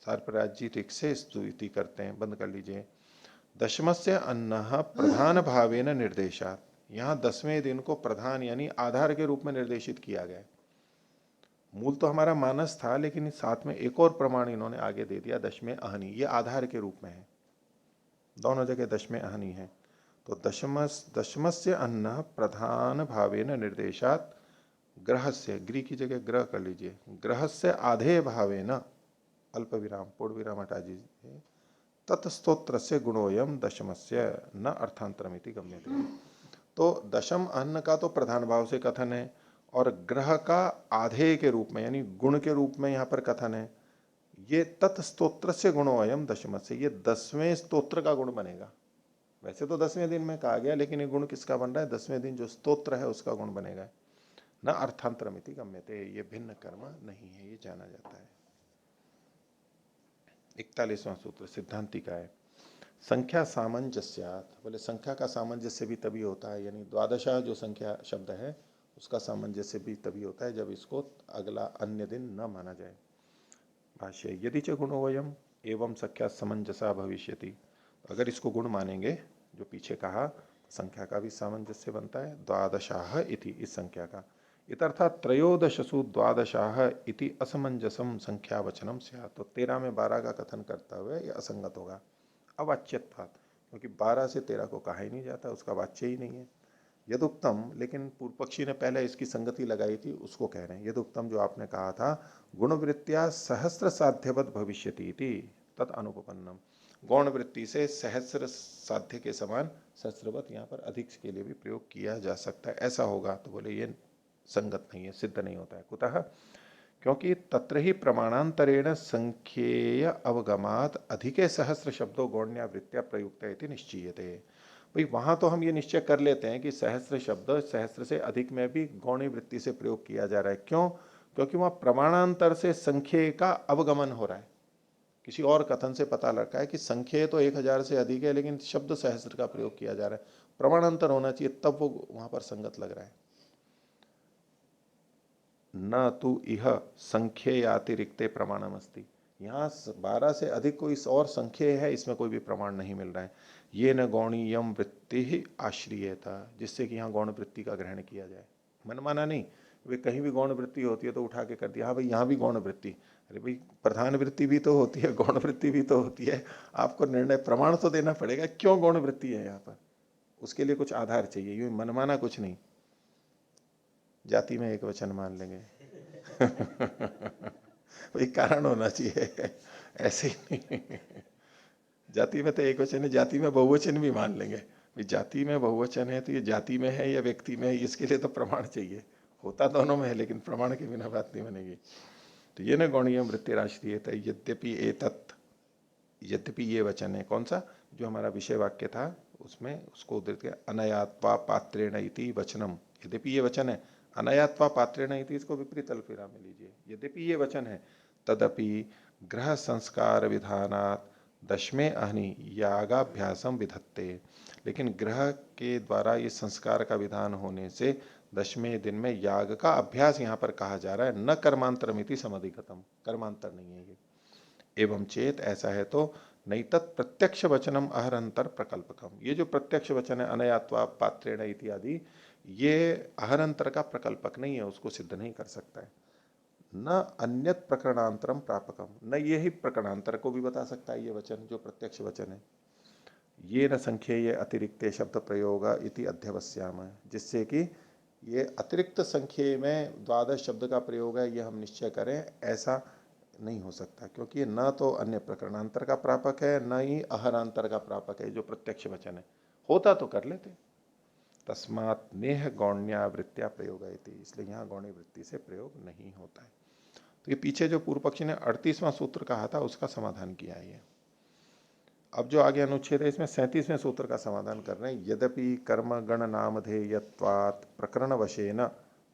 सार्पराज्य ऋग से स्तुति करते हैं, बंद कर लीजिए। दशमस्य अन्नः प्रधान भावेन निर्देशात, यहाँ 10वें दिन को प्रधान यानी आधार के रूप में निर्देशित किया गया। मूल तो हमारा मानस था, लेकिन साथ में एक और प्रमाण इन्होंने आगे दे दिया, दशमें अहनि, ये आधार के रूप में है, दोनों जगह दशमें अहनि है। तो दशमस्य अन्न प्रधान भावेन निर्देशात, ग्रह से, ग्री की जगह ग्रह कर लीजिए, ग्रह से आधे भावेन, अल्प विराम पूर्ण विराम हटा दीजिए, तत्स्तोत्र से गुणोयम दशमस्य न अर्थांतरमिति गम्यते। तो दशम अन्न का तो प्रधान भाव से कथन है, और ग्रह का आधे के रूप में यानी गुण के रूप में यहां पर कथन है। ये तत्स्तोत्र से गुणोयम दशमस्य, ये 10वें स्तोत्र का गुण बनेगा। वैसे तो 10वें दिन में कहा गया, लेकिन ये गुण किसका बन रहा है, 10वें दिन जो स्तोत्र है उसका गुण बनेगा। न अर्थांतरमिति गम्यते, ये भिन्न कर्म नहीं है, ये जाना जाता है। 41वां सूत्र सिद्धांति का है, संख्या सामंजस्यात्, बोले संख्या का सामंजस्य भी तभी होता है, यानी द्वादशा जो संख्या शब्द है उसका सामंजस्य भी तभी होता है जब इसको अगला अन्य दिन न माना जाए। भाष्य, यदि च गुणो वयम एवं संख्या समंजसा भविष्यति, अगर इसको गुण मानेंगे जो पीछे कहा, संख्या का भी सामंजस्य बनता है। द्वादशाह इति, इस संख्या का, इतर्थात त्रयोदशसु द्वादशाह इति असमंजसम संख्या वचनम स्यात्, तो 13 में 12 का कथन करता हुए यह असंगत होगा, अवाच्यत्वात्, क्योंकि 12 से 13 को कहा ही नहीं जाता, उसका वाच्य ही नहीं है। यदुक्तम, लेकिन पूर्व पक्षी ने पहले इसकी संगति लगाई थी, उसको कह रहे हैं, यदुक्तम जो आपने कहा था, गुणवृत्तिया सहस्र साध्यवत भविष्यति तत् अनुपन्नम, गौण वृत्ति से सहस्र साध्य के समान सहस्रवत यहाँ पर अधिक के लिए भी प्रयोग किया जा सकता है, ऐसा होगा। तो बोले ये संगत नहीं है, सिद्ध नहीं होता है। कुतः, क्योंकि तत्र ही प्रमाणांतरेण संख्येय अवगमात अधिके सहस्र शब्दों गौण्या वृत्तिया प्रयुक्त इति निश्चीयते, भाई वहां तो हम ये निश्चय कर लेते हैं कि सहस्त्र शब्द सहस्त्र से अधिक में भी गौणी वृत्ति से प्रयोग किया जा रहा है। क्यों? क्योंकि वहां प्रमाणांतर से संख्य का अवगमन हो रहा है। किसी और कथन से पता लगा है कि संख्या तो 1000 से अधिक है, लेकिन शब्द सहस्त्र का प्रयोग किया जा रहा है, प्रमाणांतर होना चाहिए, तब वो वहां पर संगत लग रहा है। न तु इह संख्येयातिरिक्ते प्रमाणमस्ति, यहाँ 12 से अधिक कोई और संख्या है, इसमें कोई भी प्रमाण नहीं मिल रहा है। ये न गौणीयम वृत्ति ही आश्रियता, जिससे कि यहाँ गौण वृत्ति का ग्रहण किया जाए। मनमाना नहीं, वे कहीं भी गौण वृत्ति होती है तो उठा के कर दिया, हाँ भाई यहाँ भी गौण वृत्ति। अरे भाई प्रधान वृत्ति भी तो होती है, गौण वृत्ति भी तो होती है, आपको निर्णय प्रमाण तो देना पड़ेगा क्यों गौण वृत्ति है यहाँ पर, उसके लिए कुछ आधार चाहिए, ये मनमाना कुछ नहीं। जाति में एक वचन मान लेंगे कोई कारण होना चाहिए, ऐसे ही नहीं। जाति में तो एक वचन है, जाति में बहुवचन भी मान लेंगे, भाई जाति में बहुवचन है तो ये जाति में है या व्यक्ति में है, इसके लिए तो प्रमाण चाहिए। होता दोनों में है लेकिन प्रमाण के बिना बात नहीं बनेगी। तो ये न गौणीय वृत्ति राष्ट्रीय, यद्यपि एतत्, यद्यपि ये वचन है कौन सा, जो हमारा विषय वाक्य था उसमें उसको उद्धृत किया, अनयात्वा पात्रेण इति वचनम, यद्यपि ये वचन है, अनयात्वा पात्रेण इति, इसको विपरीत अल्पविराम में लीजिए, यद्यपि ये वचन है, तदपि ग्रह संस्कार विधानात् दशमे अहनि यागाभ्यासम विधत्ते, लेकिन ग्रह के द्वारा इस संस्कार का विधान होने से दशवें दिन में याग का अभ्यास यहाँ पर कहा जा रहा है, न कर्मांतरमिति समधिगतम, कर्मांतर नहीं है ये। एवं चेत, ऐसा है तो, नहीं तत् प्रत्यक्ष वचनम अहरंतर प्रकल्पकम, ये जो प्रत्यक्ष वचन है अनयात्वा पात्रेण इत्यादि, ये अहरंतर का प्रकल्पक नहीं है, उसको सिद्ध नहीं कर सकता है। न अन्यत प्रकरणांतरम प्रापकम, न ये ही प्रकरणांतर को भी बता सकता है ये वचन जो प्रत्यक्ष वचन है। ये न संख्येय अतिरिक्त शब्द प्रयोग इति अध्यवस्याम, जिससे कि ये अतिरिक्त संख्या में द्वादश शब्द का प्रयोग है ये हम निश्चय करें, ऐसा नहीं हो सकता, क्योंकि न तो अन्य प्रकरणांतर का प्रापक है, न ही अहरांतर का प्रापक है जो प्रत्यक्ष वचन है। होता तो कर लेते, तस्मात् नेह गौण्यावृत्त्या प्रयोग, इसलिए यहाँ गौणी वृत्ति से प्रयोग नहीं होता है। तो ये पीछे जो पूर्व पक्षी ने 38वां सूत्र कहा था उसका समाधान किया है। अब जो आगे अनुच्छेद है इसमें 37वें सूत्र का समाधान कर रहे हैं। यद्यपि कर्म गण नामधेयत्वात् प्रकरण वशेन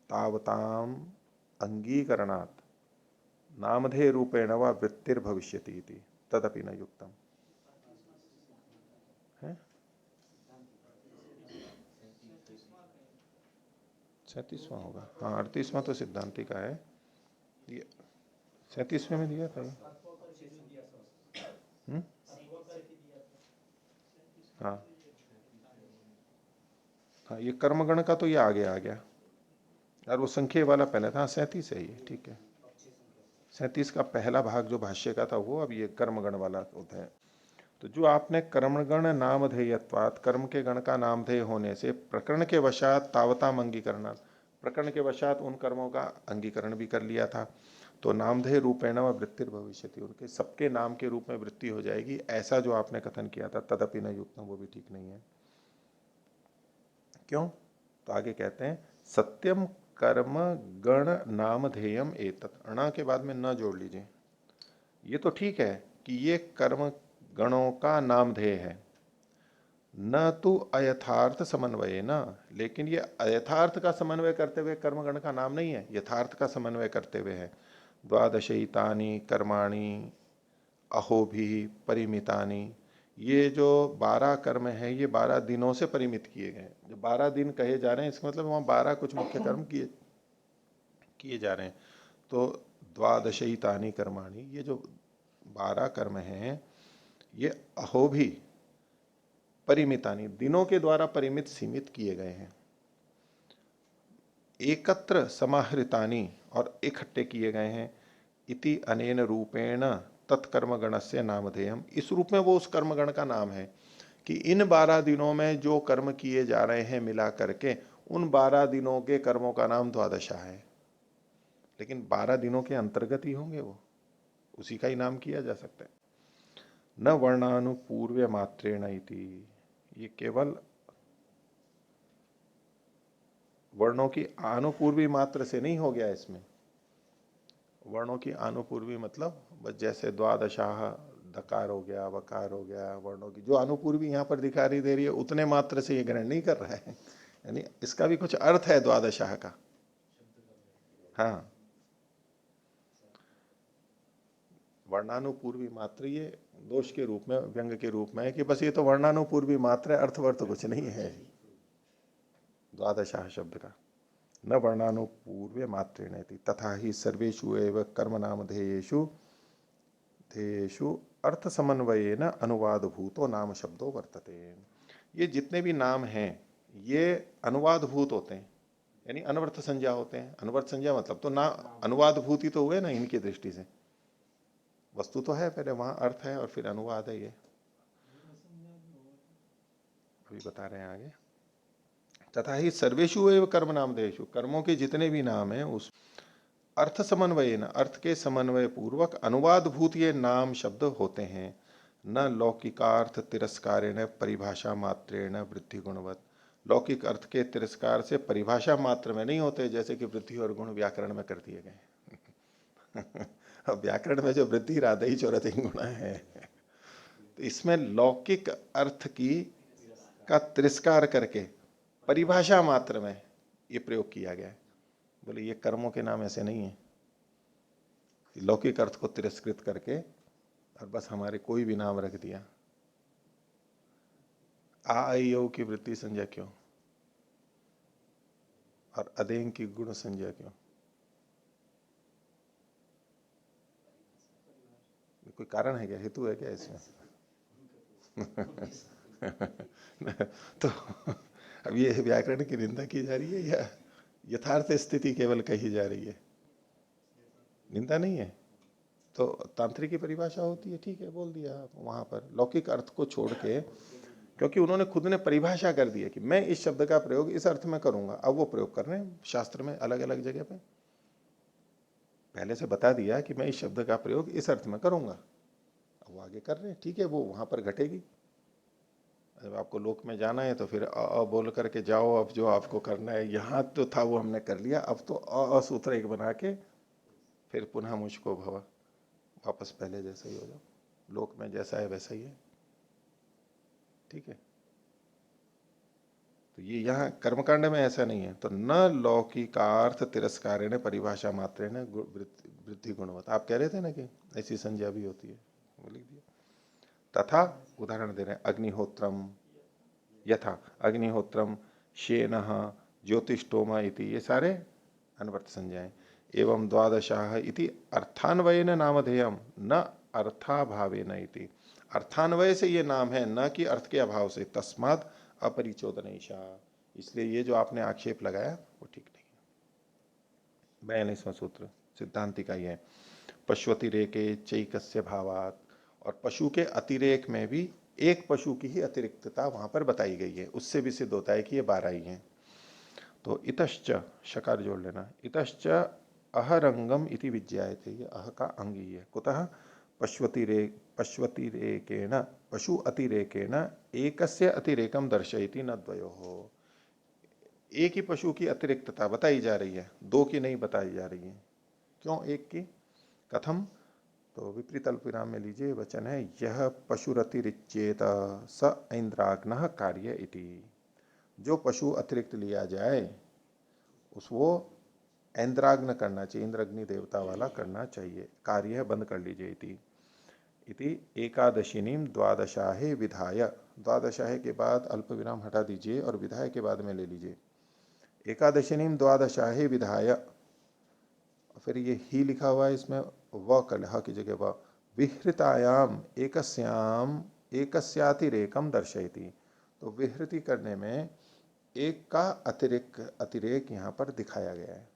तावताम अंगीकरणात् नामधेय रूपेण व वृत्तिर्भविष्यति इति तदपि न युक्तम है। 37वां होगा, हाँ 38वां तो सिद्धांति का है, ये 37वें में दिया था ये। हाँ हाँ, ये कर्मगण का तो ये आगे आ गया, और वो संख्या वाला पहले था। हाँ 37 है ये, ठीक है। 37 का पहला भाग जो भाष्य का था वो, अब ये कर्मगण वाला होता है। तो जो आपने कर्मगण नामधेयत्वात्, कर्म के गण का नामधेय होने से प्रकरण के वशात तावताम अंगीकरणात्, प्रकरण के वशात उन कर्मों का अंगीकरण भी कर लिया था, तो नामधेय रूपेण व वृत्तिर भविष्यति, उनके सबके नाम के रूप में वृत्ति हो जाएगी, ऐसा जो आपने कथन किया था तदपि न युक्तम, वो भी ठीक नहीं है। क्यों? तो आगे कहते हैं, सत्यम कर्म गण नामधेयम एतत्, अणा के बाद में न जोड़ लीजिए। ये तो ठीक है कि ये कर्म गणों का नामधेय है, न तो अयथार्थ समन्वय न, लेकिन ये अयथार्थ का समन्वय करते हुए कर्मगण का नाम नहीं है, यथार्थ का समन्वय करते हुए है। द्वादशैतानि कर्माणि अहोभि परिमितानि, ये जो 12 कर्म है ये 12 दिनों से परिमित किए गए। जो 12 दिन कहे जा रहे हैं इसका मतलब वहां 12 कुछ मुख्य कर्म किए किए जा रहे हैं। तो द्वादशैतानि कर्माणि, ये जो 12 कर्म हैं ये अहोभि परिमितानि, दिनों के द्वारा परिमित सीमित किए गए हैं। एकत्र समाहृतानि, और इकट्ठे किए गए हैं। इति अनेन रूपेण तत्कर्मगण से नामधेयम, इस रूप में वो उस कर्मगण का नाम है कि इन 12 दिनों में जो कर्म किए जा रहे हैं मिला करके उन 12 दिनों के कर्मों का नाम द्वादशा है। लेकिन 12 दिनों के अंतर्गत ही होंगे वो, उसी का ही नाम किया जा सकता है। न वर्णानुपूर्व मात्रेण इति, ये केवल वर्णों की आनुपूर्वी मात्र से नहीं हो गया इसमें। वर्णों की आनुपूर्वी मतलब बस जैसे द्वादशाह दकार हो गया, वकार हो गया, वर्णों की जो अनुपूर्वी यहाँ पर दिखाई दे रही है उतने मात्र से ये ग्रहण नहीं कर रहा है, यानी इसका भी कुछ अर्थ है द्वादशाह का। हाँ, वर्णानुपूर्वी मात्र ये दोष के रूप में, व्यंग के रूप में है कि बस ये तो वर्णानुपूर्वी मात्र है, अर्थवर्थ कुछ नहीं है द्वादशाह शब्द का। न वर्णानुपूर्व मात्रेण इति तथा ही सर्वेषु एव कर्म नाम ध्येयेषु ध्येयेषु अर्थ समन्वयेन अनुवाद भूतो नाम शब्दों वर्तते। ये जितने भी नाम हैं ये अनुवाद भूत होते हैं, यानी अनवर्थ संज्ञा होते हैं। अनवर्थ संज्ञा मतलब तो ना अनुवाद भूत ही तो हुए ना इनकी दृष्टि से। वस्तु तो है, पहले वहां अर्थ है और फिर अनुवाद है, ये अभी बता रहे हैं आगे। तथा ही सर्वेषु एव कर्म नाम देशु, कर्मों के जितने भी नाम हैं उस अर्थ समन्वय न, अर्थ के समन्वय पूर्वक अनुवाद भूत ये नाम शब्द होते हैं। न लौकिकार्थ तिरस्कारेण परिभाषा मात्रेण वृद्धि गुणवत, लौकिक अर्थ के तिरस्कार से परिभाषा मात्र में नहीं होते, जैसे कि वृद्धि और गुण व्याकरण में कर दिए गए। अब व्याकरण में जो वृद्धि राधई चौरथि गुण है, तो इसमें लौकिक अर्थ की का तिरस्कार करके परिभाषा मात्र में ये प्रयोग किया गया है। बोले ये कर्मों के नाम ऐसे नहीं है, लौकिक अर्थ को तिरस्कृत करके और बस हमारे कोई भी नाम रख दिया। आई ओ की वृत्ति संज्ञा क्यों और अदेंग की गुण संज्ञा क्यों? कोई कारण है क्या, हेतु है क्या इसमें? तो अब ये व्याकरण की निंदा की जा रही है या यथार्थ स्थिति केवल कही जा रही है? निंदा नहीं है तो तांत्रिक की परिभाषा होती है, ठीक है, बोल दिया वहां पर लौकिक अर्थ को छोड़ के, क्योंकि उन्होंने खुद ने परिभाषा कर दी है कि मैं इस शब्द का प्रयोग इस अर्थ में करूंगा। अब वो प्रयोग कर रहे हैं शास्त्र में अलग अलग जगह पे, पहले से बता दिया कि मैं इस शब्द का प्रयोग इस अर्थ में करूंगा, अब वो आगे कर रहे हैं, ठीक है, वो वहां पर घटेगी। जब आपको लोक में जाना है तो फिर अ बोल करके जाओ, अब जो आपको करना है, यहाँ तो था वो हमने कर लिया, अब तो अ सूत्र एक बना के फिर पुनः मुझको भव, वापस पहले जैसा ही हो जाओ, लोक में जैसा है वैसा ही है, ठीक है। तो ये यहाँ कर्मकांड में ऐसा नहीं है। तो न लौकिकार्थ तिरस्कारेण परिभाषा मात्रेण वृद्धि गुणवत, आप कह रहे थे ना कि ऐसी संज्ञा भी होती है, वो लिख दिया। तथा उदाहरण दे रहे हैं, अग्निहोत्रम, यथा अग्निहोत्रम, शेन, ज्योतिषोमा इति, ये सारे अनवर्थ संज्ञाएं। एवं द्वादशाह इति अर्थान्वयेन नामधेयम न अर्थाभावेन इति, अर्थान्वय से ये नाम है, न कि अर्थ के अभाव से। तस्माद अपरिचोदनैषा, इसलिए ये जो आपने आक्षेप लगाया वो ठीक नहीं है। 42वां सूत्र सिद्धांति का ही है। पशुअतिरेके चैकस्य भावात, और पशु के अतिरेक में भी एक पशु की ही अतिरिक्तता वहां पर बताई गई है, उससे भी सिद्ध होता है कि ये 12 ही हैं। तो इतश्च, शकार जोड़ लेना, इतश्च अहरंगम इति विज्ञायते, ये अह का अंग ही है। कुतः पशुअतिरेकेण, पशु अतिरेकेण एकस्य अतिरेकम दर्शयति न द्वयोः, एक ही पशु की अतिरिक्तता बताई जा रही है, दो की नहीं बताई जा रही है। क्यों एक की? कथम? तो विपरीत अल्पविराम में लीजिए, वचन है यह पशुरतिरिच्येत स ऐन्द्राग्नः कार्य इति, जो पशु अतिरिक्त लिया जाए उस वो ऐन्द्राग्न करना चाहिए, इंद्रग्नि देवता वाला करना चाहिए, कार्य है बंद कर लीजिए। इति एकादशिनीम द्वादशाहे विधाय, द्वादशाहे के बाद अल्प विराम हटा दीजिए और विधाय के बाद में ले लीजिए। एकादशिनीम द्वादशाहे विधाय, फिर ये ही लिखा हुआ है इसमें, व कर ह की जगह व, विहृतायाम एकस्याम एकस्यातिरेकम दर्शयति, तो विहृति करने में एक का अतिरेक यहाँ पर दिखाया गया है।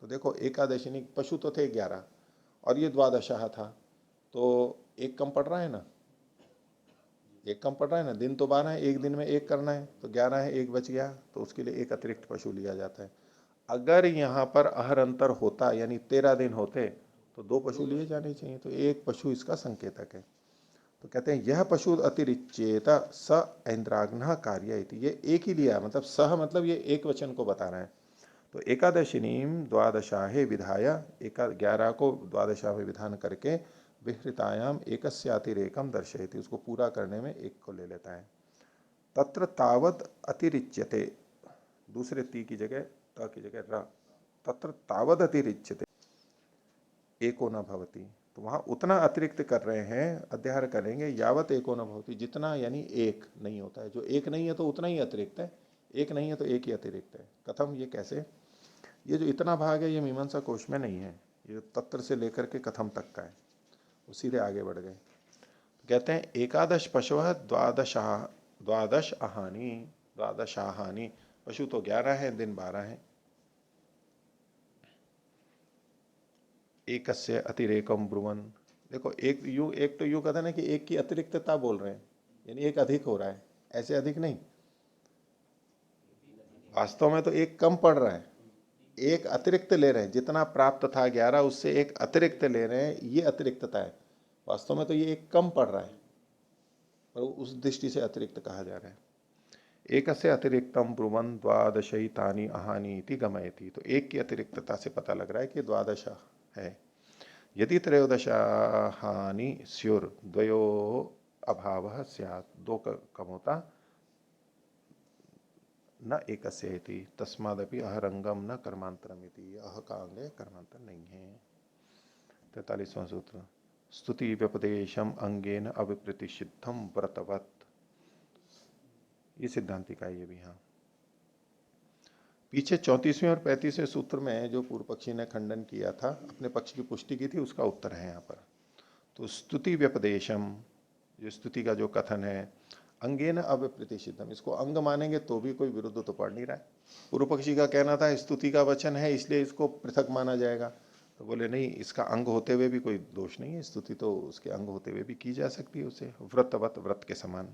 तो देखो एकादशिनी पशु तो थे 11 और ये द्वादशाह था, तो एक कम पड़ रहा है ना, एक कम पड़ रहा है ना, दिन तो 12 है, एक दिन में एक करना है, तो 11 है, एक बच गया, तो उसके लिए एक अतिरिक्त पशु लिया जाता है। अगर यहाँ पर अहर अंतर होता, यानी 13 दिन होते, तो 2 पशु लिए जाने चाहिए, तो एक पशु इसका संकेतक है। तो कहते हैं यह पशु अतिरिच्येत स ऐन्द्राग्न कार्य इति, ये एक ही लिया, मतलब सह मतलब ये एक वचन को बता रहे हैं। तो एकादशिनीम द्वादशाहे विधाय, 11 को द्वादशा में विधान करके विहृतायाम एकस्यातिरेकम दर्शयति, उसको पूरा करने में एक को ले लेता है। तत्र तावद अतिरिच्यते, दूसरे ती की जगह त की जगह र, तत्र तावद अतिरिच्यते एको न भवति, तो वहां उतना अतिरिक्त कर रहे हैं, अध्याहार करेंगे यावत एको न भवति, जितना यानी एक नहीं होता है, जो एक नहीं है तो उतना ही अतिरिक्त है, एक नहीं है तो एक ही अतिरिक्त है। कथम, ये कैसे? ये जो इतना भाग है ये मीमांसा कोश में नहीं है, ये तत्र से लेकर के कथम तक का है, वो सीधे आगे बढ़ गए। तो कहते हैं एकादश पशु द्वादश आहानी, द्वादश आहानी, पशु तो 11 है, दिन 12 है। एकस्य अतिरेकम ब्रुवन, देखो एक तो यू कथन है कि एक की अतिरिक्तता बोल रहे हैं, यानी एक अधिक हो रहा है, ऐसे अधिक नहीं, वास्तव में तो एक कम पड़ रहा है, एक अतिरिक्त ले रहे हैं, जितना प्राप्त था 11 उससे एक अतिरिक्त ले रहे हैं, ये अतिरिक्तता है। वास्तव में तो ये एक कम पड़ रहा है, पर उस दृष्टि से अतिरिक्त कहा जा रहा है। एक से अतिरिक्तम ब्रुवन द्वादशई तानी अहानी इति गमयति, तो एक की अतिरिक्तता से पता लग रहा है कि द्वादश है। यदि त्रयोदशाहानि स्युर द्वयो अभावः स्यात्, दो कम होता, न एकस्य इति तस्मादपि अहरंगम न कर्मांतरम इति, अह का अंग कर्मांतर नहीं है। 43वां सूत्र, स्तुति व्यपदेशम अंगेन अविप्रतिषिद्धम व्रतवत, ये सिद्धांति का ये भी। हाँ, पीछे 34वें और 35वें सूत्र में जो पूर्व पक्षी ने खंडन किया था, अपने पक्ष की पुष्टि की थी, उसका उत्तर है यहाँ पर। तो स्तुति व्यपदेशम, जो स्तुति का जो कथन है, अंगेन अविप्रतिषिद्धम, इसको अंग मानेंगे तो भी कोई विरुद्ध तो पड़ नहीं रहा है। पूर्व पक्षी का कहना था स्तुति का वचन है इसलिए इसको पृथक माना जाएगा, तो बोले नहीं, इसका अंग होते हुए भी कोई दोष नहीं है, स्तुति तो उसके अंग होते हुए भी की जा सकती है, उसे व्रतवत, व्रत के समान।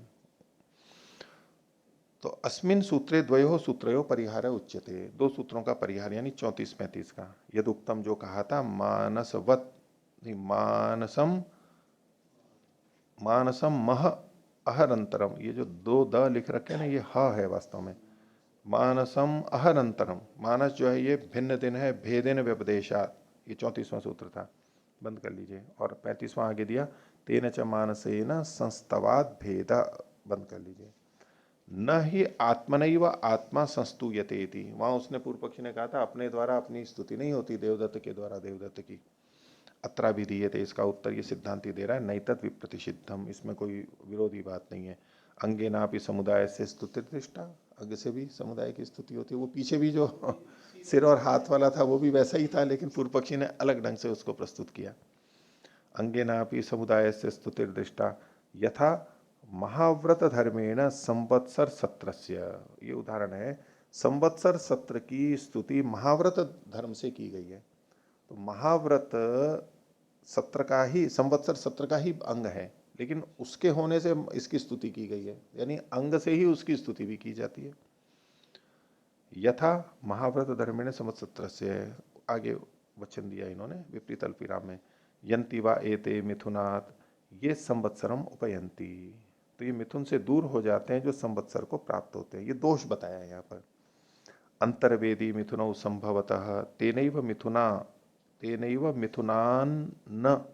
तो अस्मिन सूत्रे द्वयो सूत्रयो परिहार उच्यते, दो सूत्रों का परिहार, यानी 34-35 का। यद उत्तम, जो कहा था मानसवत, मानसम, मानसम मह अहरंतरम, ये जो दो द लिख रखे हैं ना, ये ह है वास्तव में। मानसम अहरंतरम, मानस जो है ये भिन्न दिन है, भेदेन व्यपदेशात, ये 34वां सूत्र था, बंद कर लीजिए। और 35वां आगे दिया, तेन च मानसेन संस्तवाद भेदा, बंद कर लीजिए। न ही आत्मनैव आत्मा संस्तूयते इति, वहां उसने पूर्व पक्षी ने कहा था अपने द्वारा अपनी स्तुति नहीं होती, देवदत्त के द्वारा देवदत्त की। अत्रा भी दिए थे, इसका उत्तर ये सिद्धांति दे रहा है, नैतत् विप्रतिषिद्धम, इसमें कोई विरोधी बात नहीं है। अंगे नापि समुदाय से स्तुति दृष्टा, अंग से भी समुदाय की स्तुति होती है। वो पीछे भी जो सिर और हाथ वाला था वो भी वैसा ही था, लेकिन पूर्व पक्षी ने अलग ढंग से उसको प्रस्तुत किया। अंगे नापि समुदाय से स्तुति दृष्टा यथा महाव्रत धर्मेण संवत्सर सत्रस्य, ये उदाहरण है, संवत्सर सत्र की स्तुति महाव्रत धर्म से की गई है। तो महाव्रत सत्र का ही, संवत्सर सत्र का ही अंग है, लेकिन उसके होने से इसकी स्तुति की गई है, यानी अंग से ही उसकी स्तुति भी की जाती है। यथा महाव्रत धर्मेण संवत्सर से, आगे वचन दिया इन्होंने विपरीत अल्पविराम में, यंति वा एते मिथुनात् ये संवत्सरम उपयंती, तो ये मिथुन से दूर हो जाते हैं जो संवत्सर को प्राप्त होते हैं, ये दोष बताया है यहाँ पर। अंतर्वेदी मिथुनौ संभवतः तेनैव मिथुना, तेनैव मिथुनान न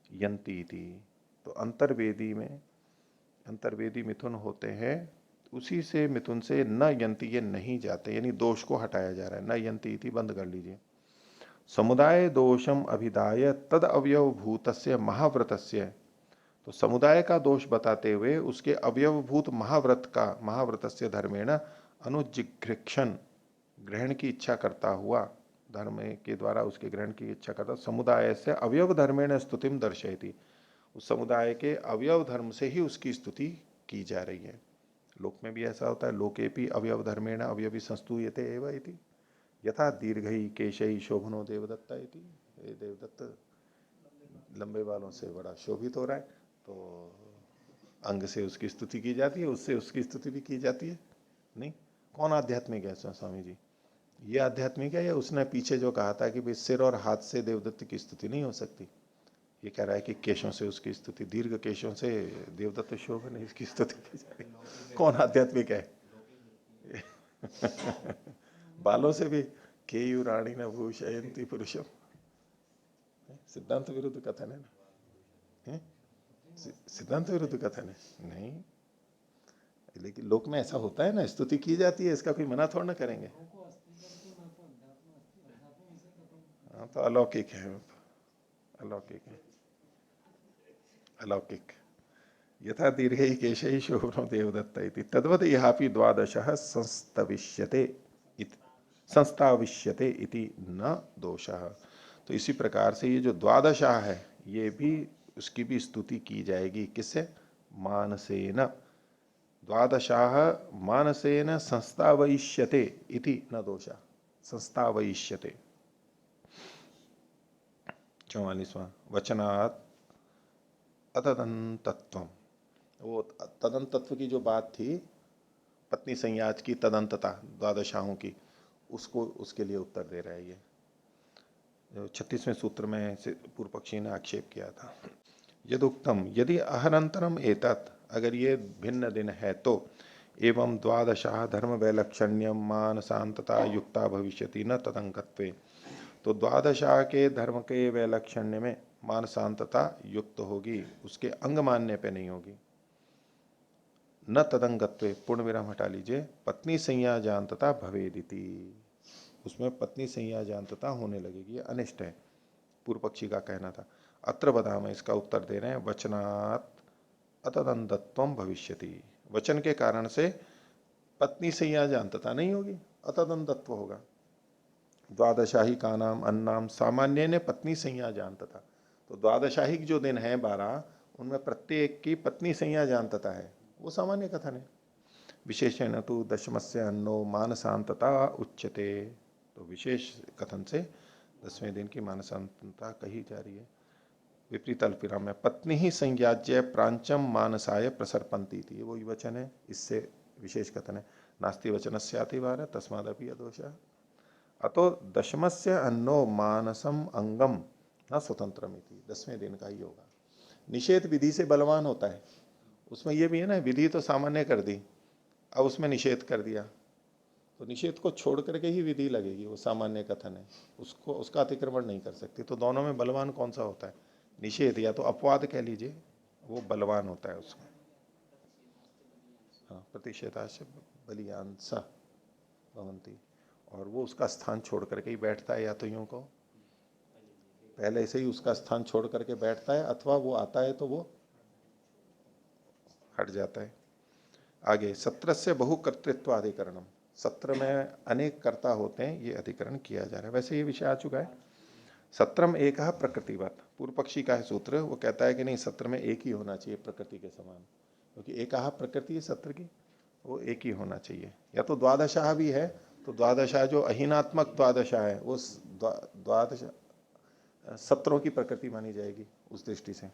यंती थी, तो अंतर्वेदी में, अंतर्वेदी मिथुन होते हैं, उसी से मिथुन से न यंती, ये नहीं जाते, यानी दोष को हटाया जा रहा है, न यंती थी, बंद कर लीजिए। समुदाय दोषम अभिधाय तद अवयव भूतस्य महाव्रतस्य, तो समुदाय का दोष बताते हुए उसके अवयवभूत महाव्रत का, महाव्रतस्य धर्मेण अनुजिघ्रिक्षण, ग्रहण की इच्छा करता हुआ, धर्म के द्वारा उसके ग्रहण की इच्छा करता, समुदाय से अवयव धर्मेण स्तुतिम दर्शयति, उस समुदाय के अवयव धर्म से ही उसकी स्तुति की जा रही है। लोक में भी ऐसा होता है, लोकेपि अवयव धर्मेण अवयवी संस्तूयते एव इति, यथा दीर्घई केशई शोभनो देवदत्ता इति, ये देवदत्त लंबे बालों से बड़ा शोभित हो रहा है, तो अंग से उसकी स्तुति की जाती है, उससे उसकी स्तुति भी की जाती है। नहीं, कौन आध्यात्मिक है स्वामी जी? ये आध्यात्मिक है, या उसने पीछे जो कहा था कि भाई सिर और हाथ से देवदत्त की स्तुति नहीं हो सकती, ये कह रहा है कि केशों से उसकी स्तुति, दीर्घ केशों से देवदत्त शोभन है, इसकी स्तुति की जा रही। कौन आध्यात्मिक है? बालों से भी केयूराणी न भूषयंती पुरुषम, सिद्धांत विरुद्ध कथन है ना। हैं? सिद्धांत विरुद्ध कथन है नहीं, लेकिन लोक में ऐसा होता है ना, स्तुति की जाती है, इसका कोई मना थोड़ा ना करेंगे। हाँ तो अलौकिक है, अलौकिक है, अलौकिक। यथा दीर्घै केशै शोभनो देवदत्त इति तद्वत् यहापि द्वादशः संस्तविष्यते इति, संस्थाविष्यते इति न दोषः। तो इसी प्रकार से ये जो द्वादशा है ये भी, उसकी भी स्तुति की जाएगी, किससे? मानसेन। द्वादशाः मानसेन संस्थावयिष्यते इति न दोषः, संस्थावयिष्यते। 44वां वचनात् अतदंतत्वम, वो तदंतत्व की जो बात थी, पत्नी संयाज की तदंतता द्वादशाओं की, उसको, उसके लिए उत्तर दे रहा है ये, जो 36वें सूत्र में से पूर्व पक्षी ने आक्षेप किया था। यदुक्तम यदि अहरंतरम एतत्, अगर ये भिन्न दिन है तो, एवं द्वादशा धर्म वैलक्षण्यम मान शांतता युक्ता भविष्यति न तदंकत्वे, तो द्वादशा के धर्म के वैलक्षण्य में मान शांतता युक्त होगी, उसके अंग मानने पे नहीं होगी। न तदंगत्वे, पूर्ण विराम हटा लीजिए, पत्नी संज्ञा जानतता भवेदिति, उसमें पत्नी संज्ञा जानतता होने लगेगी, अनिष्ट है, पूर्व पक्षी का कहना था। अत्र बदाम, इसका उत्तर दे रहे हैं, वचनात् अतदंतत्वम भविष्यति, वचन के कारण से पत्नी संज्ञा जानतता नहीं होगी, अतदंतत्व होगा। द्वादशाही का नाम अन्नाम सामान्य ने पत्नी संज्ञा जानतता, तो द्वादशाही जो दिन है 12, उनमें प्रत्येक की पत्नी संज्ञा जानतता है, वो सामान्य कथन है। विशेषण तो दशमस्य अन्नो मानसांतता उच्यते, तो विशेष कथन से 10वें दिन की मानसांतता कही जा रही है। विपरीत अल्पविराम में पत्नी ही संज्ञाज्य प्रांचम मानसाय प्रसरपंती थी, वही वचन है, इससे विशेष कथन है। नास्ति वचन से तस्मादपि अदोष, अतो दशमस्य अन्नो मानसम अंगम न स्वतंत्र, 10वें दिन का ही होगा। निषेध विधि से बलवान होता है, उसमें यह भी है ना, विधि तो सामान्य कर दी, अब उसमें निषेध कर दिया, तो निषेध को छोड़ करके ही विधि लगेगी, वो सामान्य कथन है, उसको, उसका अतिक्रमण नहीं कर सकती। तो दोनों में बलवान कौन सा होता है? निषेध, या तो अपवाद कह लीजिए, वो बलवान होता है उसमें। हाँ, प्रतिषेधाश बलियांश भवंती, और वो उसका स्थान छोड़ करके ही बैठता है, या तो यूं को पहले से ही उसका स्थान छोड़ करके बैठता है, अथवा वो आता है तो वो हट जाता है। आगे 17 से बहुकर्तृत्व अधिकरणम, 17 में अनेक कर्ता होते हैं, ये अधिकरण किया जा रहा है। वैसे ये विषय आ चुका है। 17 में एक प्रकृतिवत, पूर्व पक्षी का है सूत्र, वो कहता है कि नहीं 17 में एक ही होना चाहिए प्रकृति के समान, क्योंकि एक प्रकृति है 17 की, वो एक ही होना चाहिए। या तो द्वादशा भी है, तो द्वादशा जो अहीनात्मक द्वादशा है, वो द्वादश 17 की प्रकृति मानी जाएगी उस दृष्टि से।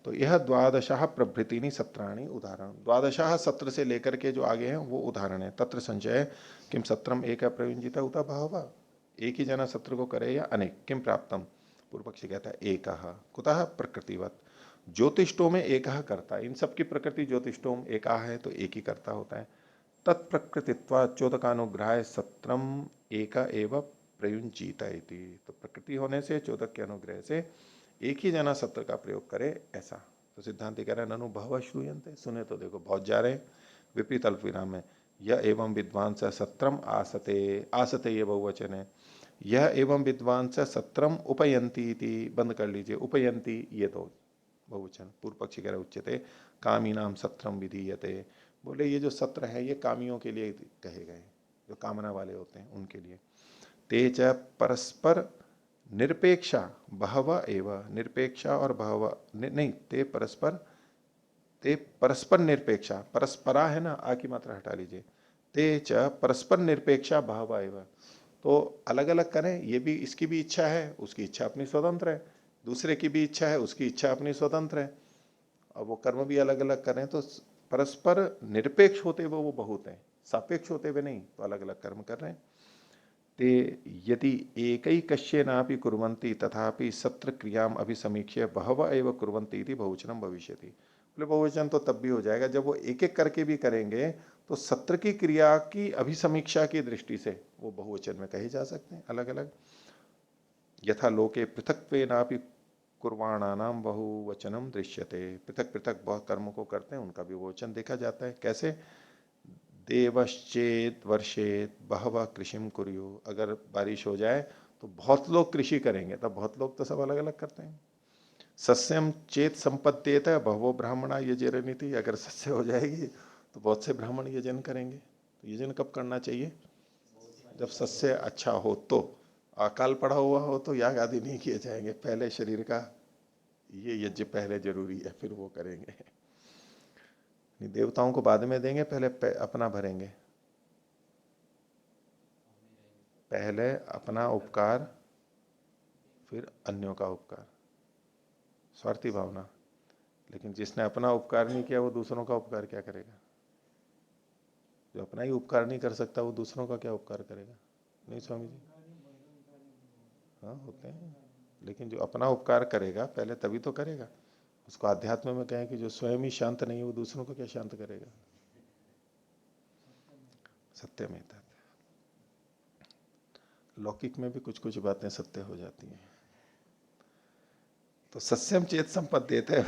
तो यह द्वादशा प्रभृतिनी सत्राणी उदाहरण, द्वादशा 17 से लेकर के जो आगे हैं वो उदाहरण है। तत्र संचय किम सत्रम एक प्रयुंजिता उता भाव, एक ही जना सत्र को करे या अनेक, किम प्राप्तम, पूर्व पक्षी कहता है एक, कुतः प्रकृतिवत, ज्योतिष्टों में एक करता है, इन सबकी प्रकृति ज्योतिष्टों में एक है, तो एक ही करता होता है। तत्प्रकृतित्वा चोदकानुग्रह सत्रम एक एव प्रयुंजीता, तो प्रकृति होने से, चोदक के अनुग्रह से एक ही जना सत्र का प्रयोग करे, ऐसा। तो सिद्धांत कह रहा है ननु बहु श्रूयन्ते, सुने तो देखो बहुत जा रहे। विपरीत अल्पविराम में यह एवं विद्वान स सत्रम आसते, आसते ये बहुवचन है, यह एवं विद्वान स सत्रम उपयंती थी, बंद कर लीजिए, उपयंती ये तो बहुवचन। पूर्व पक्षी कह रहे उच्यते कामी नाम सत्रम विधीयते, बोले ये जो सत्र है ये कामियों के लिए कहे गए, जो कामना वाले होते हैं उनके लिए। तेज परस्पर निरपेक्षा बहव एव, निरपेक्षा और बहव नहीं, ते परस्पर निरपेक्षा, परस्परा है ना, आ की मात्रा हटा लीजिए, ते च परस्पर निरपेक्षा बहव एव, तो अलग अलग करें, ये भी, इसकी भी इच्छा है, उसकी इच्छा अपनी स्वतंत्र है, दूसरे की भी इच्छा है, उसकी इच्छा अपनी स्वतंत्र है, और वो कर्म भी अलग अलग करें, तो परस्पर निरपेक्ष होते हुए वो बहुत है, सापेक्ष होते हुए नहीं, तो अलग अलग कर्म कर रहे हैं। ते यदि एकैकस्येनापि कुर्वन्ति तथापि सत्र क्रियाम अभिसमीक्ष्य बहव एव कुर्वन्ति इति बहुवचनम भविष्यति, बोले बहुवचन तो तब भी हो जाएगा जब वो एक एक करके भी करेंगे, तो सत्र की क्रिया की अभिसमीक्षा की दृष्टि से वो बहुवचन में कहे जा सकते हैं अलग अलग। यथा लोके पृथक्त्वेनापि कुर्वाणानाम बहुवचनम दृश्यते, पृथक पृथक बहुत कर्मों को करते हैं उनका भी वचन देखा जाता है। कैसे? देवश्चेत वर्षेत बहवा कृषिम कुर्यु, अगर बारिश हो जाए तो बहुत लोग कृषि करेंगे, तब बहुत लोग तो सब अलग अलग करते हैं। सस्यम चेत संपत्तियत बहवो ब्राह्मणा यजेरनीति, अगर सस्य हो जाएगी तो बहुत से ब्राह्मण यजन करेंगे। तो यजन कब करना चाहिए? जब सस्य अच्छा हो, तो अकाल पड़ा हुआ हो तो याग आदि नहीं किए जाएंगे, पहले शरीर का ये यज्ञ पहले जरूरी है, फिर वो करेंगे। देवताओं को बाद में देंगे, पहले अपना भरेंगे। पहले अपना उपकार, फिर अन्यों का उपकार, स्वार्थी भावना। लेकिन जिसने अपना उपकार नहीं किया वो दूसरों का उपकार क्या करेगा? जो अपना ही उपकार नहीं कर सकता वो दूसरों का क्या उपकार करेगा? नहीं स्वामी जी? हाँ होते हैं, लेकिन जो अपना उपकार करेगा पहले तभी तो करेगा। उसको अध्यात्म में कहें कि जो स्वयं ही शांत नहीं है वो दूसरों को क्या शांत करेगा? सत्य में था। लौकिक में भी कुछ कुछ बातें सत्य हो जाती हैं। तो सस्यम चेत संपद्येते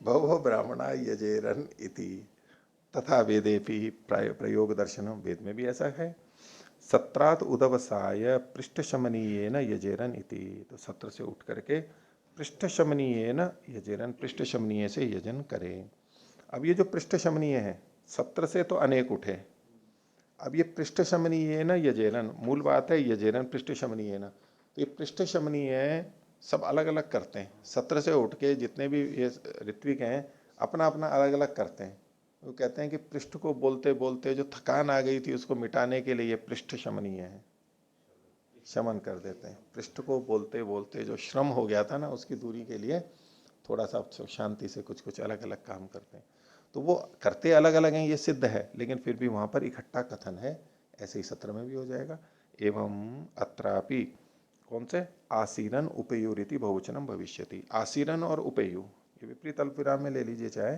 भव ब्राह्मणा यजेरन इति तथा वेदेपि प्रयोग दर्शनम, वेद में भी ऐसा है। सत्रात उदवसाय पृष्ठ शमनीय न यजेरन इति, तो सत्र से उठ करके पृष्ठ शमनीय न यजेरन, पृष्ठ शमनीय से यजन करे। अब ये जो पृष्ठ शमनीय है, सत्र से तो अनेक उठे, अब ये पृष्ठ शमनीय न यजेरन, मूल बात है यजेरन पृष्ठ शमनीय न, तो ये पृष्ठ शमनीय सब अलग अलग करते हैं। सत्र से उठ के जितने भी ये ऋत्विक हैं अपना अपना अलग अलग करते हैं। वो कहते हैं कि पृष्ठ को बोलते बोलते जो थकान आ गई थी उसको मिटाने के लिए ये पृष्ठ शमनीय है, शमन कर देते हैं। पृष्ठ को बोलते बोलते जो श्रम हो गया था ना उसकी दूरी के लिए थोड़ा सा शांति से कुछ कुछ अलग अलग काम करते हैं। तो वो करते अलग अलग हैं ये सिद्ध है, लेकिन फिर भी वहां पर इकट्ठा कथन है। ऐसे ही सत्र में भी हो जाएगा। एवं अत्रापि कौन से? आसीरन उपेयुरिति बहुवचनम भविष्यति। आसीरन और उपेयु ये विपरीत अल्पविराम में ले लीजिए चाहे,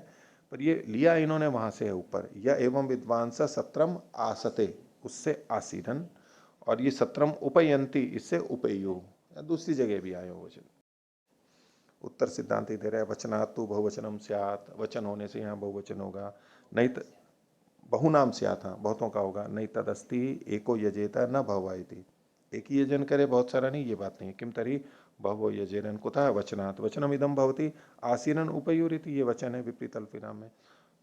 पर ये लिया इन्होंने वहां से है ऊपर। या एवं विद्वांस सत्रम आसते, उससे आसीरन, और ये सत्रम उपयंती, इससे उपेयु, दूसरी जगह भी आए हो वचन। उत्तर सिद्धांत दे रहा है वचनात् तु बहुवचनम स्यात्, वचन होने से यहाँ बहुवचन होगा। नहीं तो बहुनाम स्यात्, हाँ बहुतों का होगा। नहीं तदस्ति एको यजेता न भवायति, एक ही यजन करे बहुत सारा नहीं, ये बात नहीं। किम तरी बहु यजेरन कुतः वचनात् वचनम इदम भवति आसीरन उपयुरिति, ये वचन है विपरीत अल्पविराम में।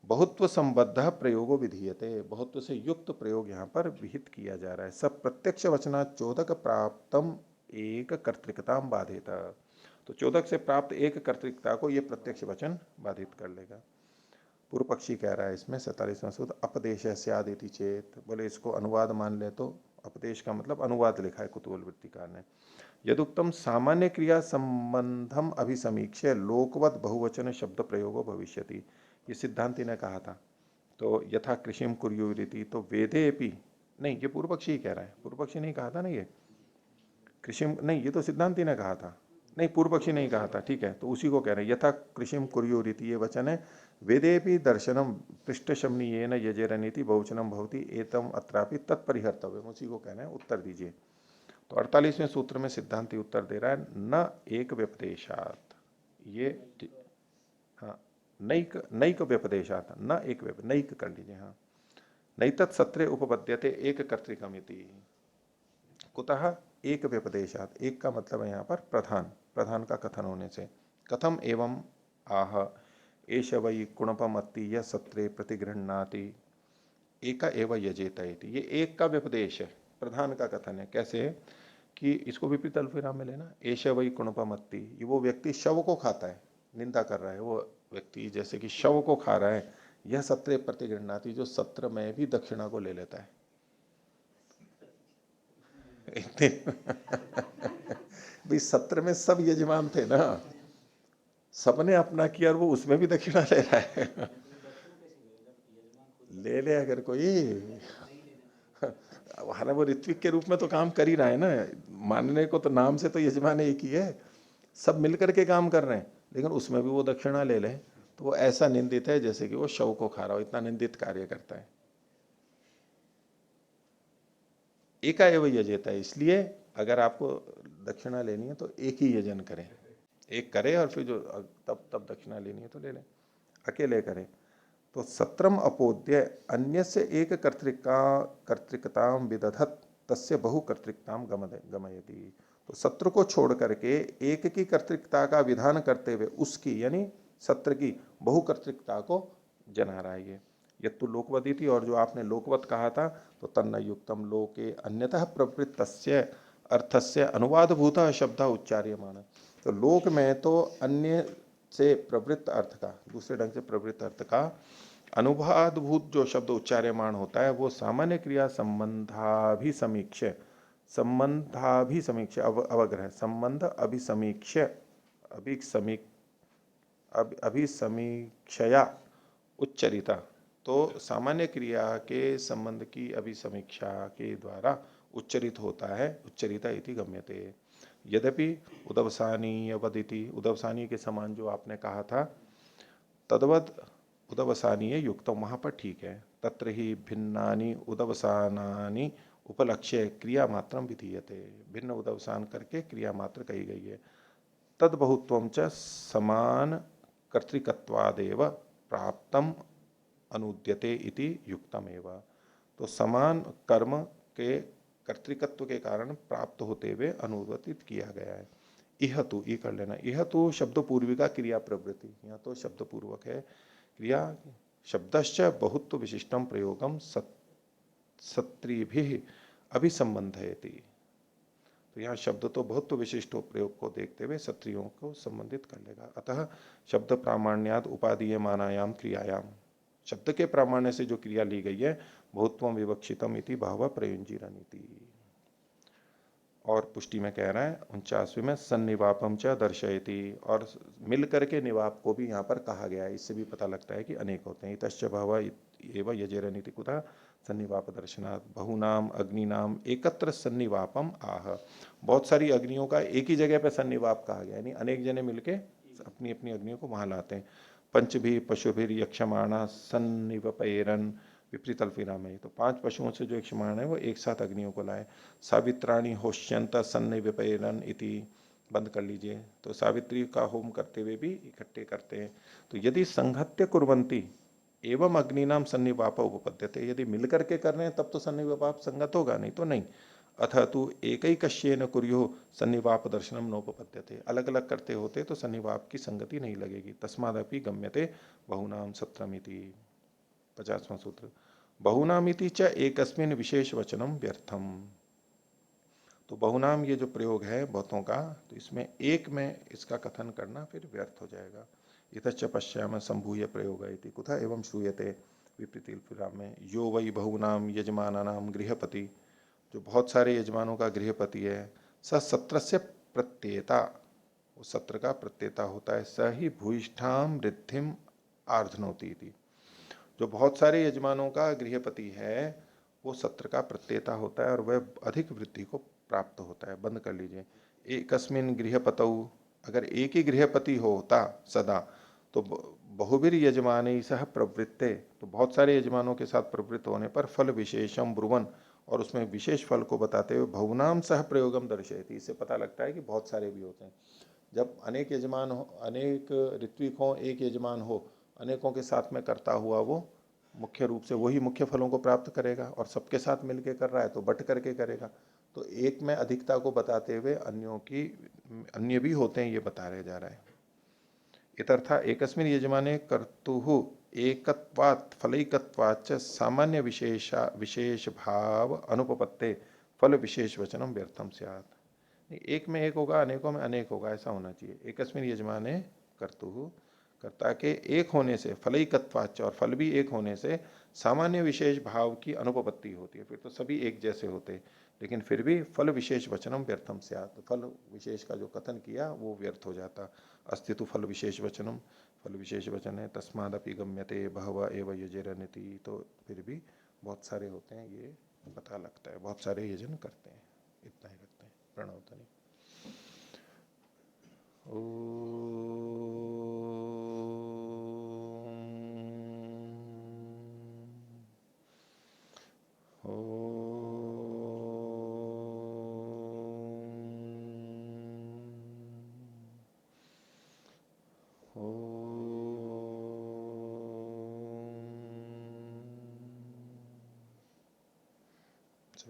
बहुत्व संबद्ध प्रयोगो विधीयते, बहुत्व से युक्त प्रयोग यहाँ पर विहित किया जा रहा है। सब प्रत्यक्ष वचनात् चोदक प्राप्तम एक कर्तृकताम बाधेता, तो चोदक से प्राप्त एक कर्तृकता को ये प्रत्यक्ष वचन बाधित कर लेगा। पूर्व पक्षी कह रहा है इसमें 47वां सूत्र, अपदेश स्यादिति चेत, बोले इसको अनुवाद मान ले तो अपदेश का मतलब अनुवाद लिखा है कुतूहल वृत्तिकार ने। यदुक्तम सामान्य क्रिया संबंधम अभिसमीक्ष्य लोकवत बहुवचन शब्द प्रयोगो भविष्यति, ये सिद्धांति ने कहा था। तो यथा कृषिम कुर्युरिति, तो वेदे भी नहीं, ये पूर्व पक्षी ही कह रहा है, पूर्व पक्षी नहीं कहा था ना ये कृषिम, नहीं ये तो सिद्धांति ने कहा था, नहीं पूर्व पक्षी नहीं कहा था, ठीक है, तो उसी को कह रहे हैं। यथा कृषिम कुर्युरिति ये वचन है। वेदे भी दर्शनम पृष्ठ शमनीय न यजेरनीति बहुवचनम भवति एतम अत्रापि तत्परिहर्तव्य, उसी को कह रहे हैं। उत्तर दीजिए। तो 48वें सूत्र में सिद्धांति उत्तर दे रहा है न एक व्यपदेशात, ये हाँ नैक नैक व्यपदेशात, न एक नैक कर लीजिए, हाँ नैतत् सत्रे उपपद्यते एक कर्तृकमिति, कुतः एक व्यपदेशात, एक का मतलब है यहाँ पर प्रधान, प्रधान का कथन होने से। कथम एवं आह एष वै कुणपमत्ति यह सत्रे प्रतिगृह्णाति एका एवं यजेत, ये एक का व्यपदेश है, प्रधान का कथन है। कैसे? कि इसको विपरीत अल्पविराम में लेना। एष वै कुणपमत्ति, ये वो व्यक्ति शव को खाता है, निंदा कर रहा है वो व्यक्ति, जैसे कि शव को खा रहा है। यह सत्रे प्रतिगृह्णाति, जो सत्र में भी दक्षिणा को ले लेता है। भाई सत्र में सब यजमान थे ना, सबने अपना किया और वो उसमें भी दक्षिणा ले रहा है। ले ले अगर कोई, हालांकि वो ऋत्विक के रूप में तो काम कर ही रहा है ना, मानने को तो नाम से तो यजमान एक ही है, सब मिलकर के काम कर रहे हैं, लेकिन उसमें भी वो दक्षिणा ले ले तो वो ऐसा निंदित है जैसे कि वो शव को खा रहा हो, इतना निंदित कार्य करता है। एका एवं यजेता है, इसलिए अगर आपको दक्षिणा लेनी है तो एक ही यजन करें, एक करे और फिर जो तब तब दक्षिणा लेनी है तो ले लें, अकेले करें। तो सत्रम अपोद्य अन्य से एक कर्तृकताम विदधत तस्य बहु कर्तृकताम गमयति। तो सत्र को छोड़ करके एक की कर्तृकता का विधान करते हुए उसकी यानी सत्र की बहु कर्तृकता को जना रहा है। ये तो लोकवदिति, और जो आपने लोकवत कहा था तो तन्न युक्तम लोके अन्यतः प्रवृत्तस्य अर्थस्य अनुवाद भूत शब्द उच्चार्यमाण। तो लोक में तो अन्य से प्रवृत्त अर्थ का, दूसरे ढंग से प्रवृत्त अर्थ का अनुवादभूत जो शब्द उच्चार्यमाण होता है वो सामान्य क्रिया संबंधाभिसमीक्ष, संबंधाभिसमीक्ष अवग्रह संबंध अभिसमीक्ष अभिसमीक अभिसमीक्षया उच्चरिता। तो सामान्य क्रिया के संबंध की अभिसमीक्षा के द्वारा उच्चरित होता है, उच्चरिता इति गम्यते। यद्यपि उदवसानी वदिति, उदवसानी के समान जो आपने कहा था, तद्वद उदवसानीय युक्तम, वहां पर ठीक है। तत्र ही भिन्नानि उदवसानानि उपलक्ष्य क्रिया मात्रम विधीयते, भिन्न उदवसान करके क्रिया मात्र कही गई है। तद बहुत्वम च समान कर्तृकत्वादेव प्राप्तम अनुद्यते इति युक्तम एवं। तो समान कर्म के कर्तृकत्व के कारण प्राप्त होते हुए अनुवर्तित किया गया है। इह तु, ई कर लेना, इह तु शब्द पूर्वी का क्रिया प्रवृत्ति, यहाँ तो शब्द पूर्वक है क्रिया। शब्दश्च बहुत्व विशिष्टम प्रयोगम सत्रिभिः अभिसंबंधयति। तो यहाँ शब्द तो बहुत विशिष्ट प्रयोग को देखते हुए सत्रियों को संबंधित कर लेगा। अतः शब्द प्रामाण्याद उपादीय मानायाम क्रियायाम, शब्द के प्रामाण्य से जो क्रिया ली गई है बहुत्वम विवक्षितम इति बहव प्रयुंजीरनीति। और पुष्टि में कह रहा है 49वें में सन्निवापम च दर्शयति, और मिल करके निवाप को भी यहाँ पर कहा गया है। इससे भी पता लगता है कि अनेक होते हैं। इतश्च बहव एवं यजेरनीति कुतः सन्निवाप दर्शनात् बहुनाम अग्निनाम एकत्र सन्निवापम आह। बहुत सारी अग्नियों का एक ही जगह पे सन्निवाप कहा गया, यानी अनेक जने मिलके अपनी अपनी अग्नियों को वहां लाते हैं। पंचभी पशुभिर यक्षमाणा सन्निवपेरन विपरीत अल्फिरा में, तो 5 पशुओं से जो यक्षमाण है वो एक साथ अग्नियों को लाए। सावित्राणी होश्यंत सन्निवपेरन इति, बंद कर लीजिए। तो सावित्री का होम करते हुए भी इकट्ठे करते हैं। तो यदि संहत्य कुर्वन्ति एवं अग्निनाम सन्निवाप उपपद्यते, यदि मिलकर के कर रहे हैं तब तो सन्निवाप संगत होगा, नहीं तो नहीं। अथ तु एकैकश्येन कुर्युः सन्निवाप दर्शनम नोपपद्यते, अलग अलग करते होते तो सन्निवाप की संगति नहीं लगेगी। तस्मादपि गम्यते बहुनाम सत्रमिति। 50वां सूत्र, बहुनामिति च एकस्मिन् विशेष वचनम व्यर्थम। तो बहुनाम ये जो प्रयोग है बहुतों का, तो इसमें एक में इसका कथन करना फिर व्यर्थ हो जाएगा। इतश्च पश्याम संभूय प्रयोग इति कुतः एवं श्रूयते विपरीतिल्फिराम में, यो वै बहुनाम यजमानानाम गृहपति, जो बहुत सारे यजमानों का गृहपति है, स सत्र से प्रत्येता, वो सत्र का प्रत्येता होता है। स ही भूयिष्ठाम वृद्धिम आर्धनोति थी, जो बहुत सारे यजमानों का गृहपति है वो सत्र का प्रत्येता होता है और वह अधिक वृद्धि को प्राप्त होता है। बंद कर लीजिए। एकस्मिन गृहपतौ, अगर एक ही गृहपति होता सदा तो बहुवीर यजमान सह प्रवृत्ते, तो बहुत सारे यजमानों के साथ प्रवृत्त होने पर फल विशेषम ब्रुवन, और उसमें विशेष फल को बताते हुए भवनाम सह प्रयोगम दर्शयति, इससे पता लगता है कि बहुत सारे भी होते हैं। जब अनेक यजमान हो, अनेक ऋत्विक हो, एक यजमान हो, अनेकों के साथ में करता हुआ वो मुख्य रूप से वही मुख्य फलों को प्राप्त करेगा, और सबके साथ मिलके कर रहा है तो बट करके करेगा। तो एक में अधिकता को बताते हुए अन्यों की अन्य भी होते हैं ये बता रहे जा रहा है। इतर्था एकस्मिन यजमाने कर्तुः एकत्वात् फलैकत्वाच्च सामान्य विशेष भाव अनुपपत्ते फल विशेष वचनम व्यर्थम स्यात्। एक में एक होगा, अनेकों में अनेक होगा, ऐसा होना चाहिए। एकस्मिन यजमाने कर्तुः, कर्ता के एक होने से फलैकत्वाच्च, और फल भी एक होने से सामान्य विशेष भाव की अनुपपत्ति होती है, फिर तो सभी एक जैसे होते, लेकिन फिर भी फल विशेष वचनम व्यर्थम स्यात्, फल विशेष का जो कथन किया वो व्यर्थ हो जाता। अस्तित्व फल विशेष वचनम, फल विशेष वचन है। तस्मादपि गम्यते बहव एव यजेरनिति, तो फिर भी बहुत सारे होते हैं ये पता लगता है, बहुत सारे यजन करते हैं। इतना ही रखते हैं। प्रणवतनी ओ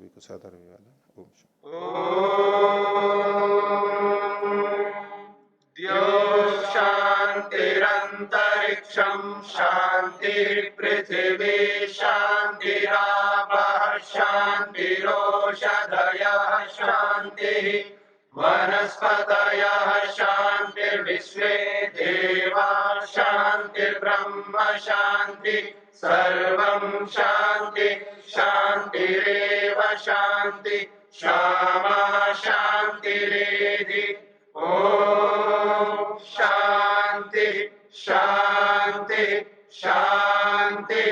सभी को सदर वाला। ओम द्यौः शान्तिरन्तरिक्षं शान्तिः पृथिवी शान्तिरापः शान्तिरोषधयः शान्तिः वनस्पतयः शान्तिर्विश्वे देवा शान्तिर्ब्रह्म शान्ति सर्वं शान्ति शान्तिरेव शान्ति क्षमा शान्तिरेधि शांति शांति शांति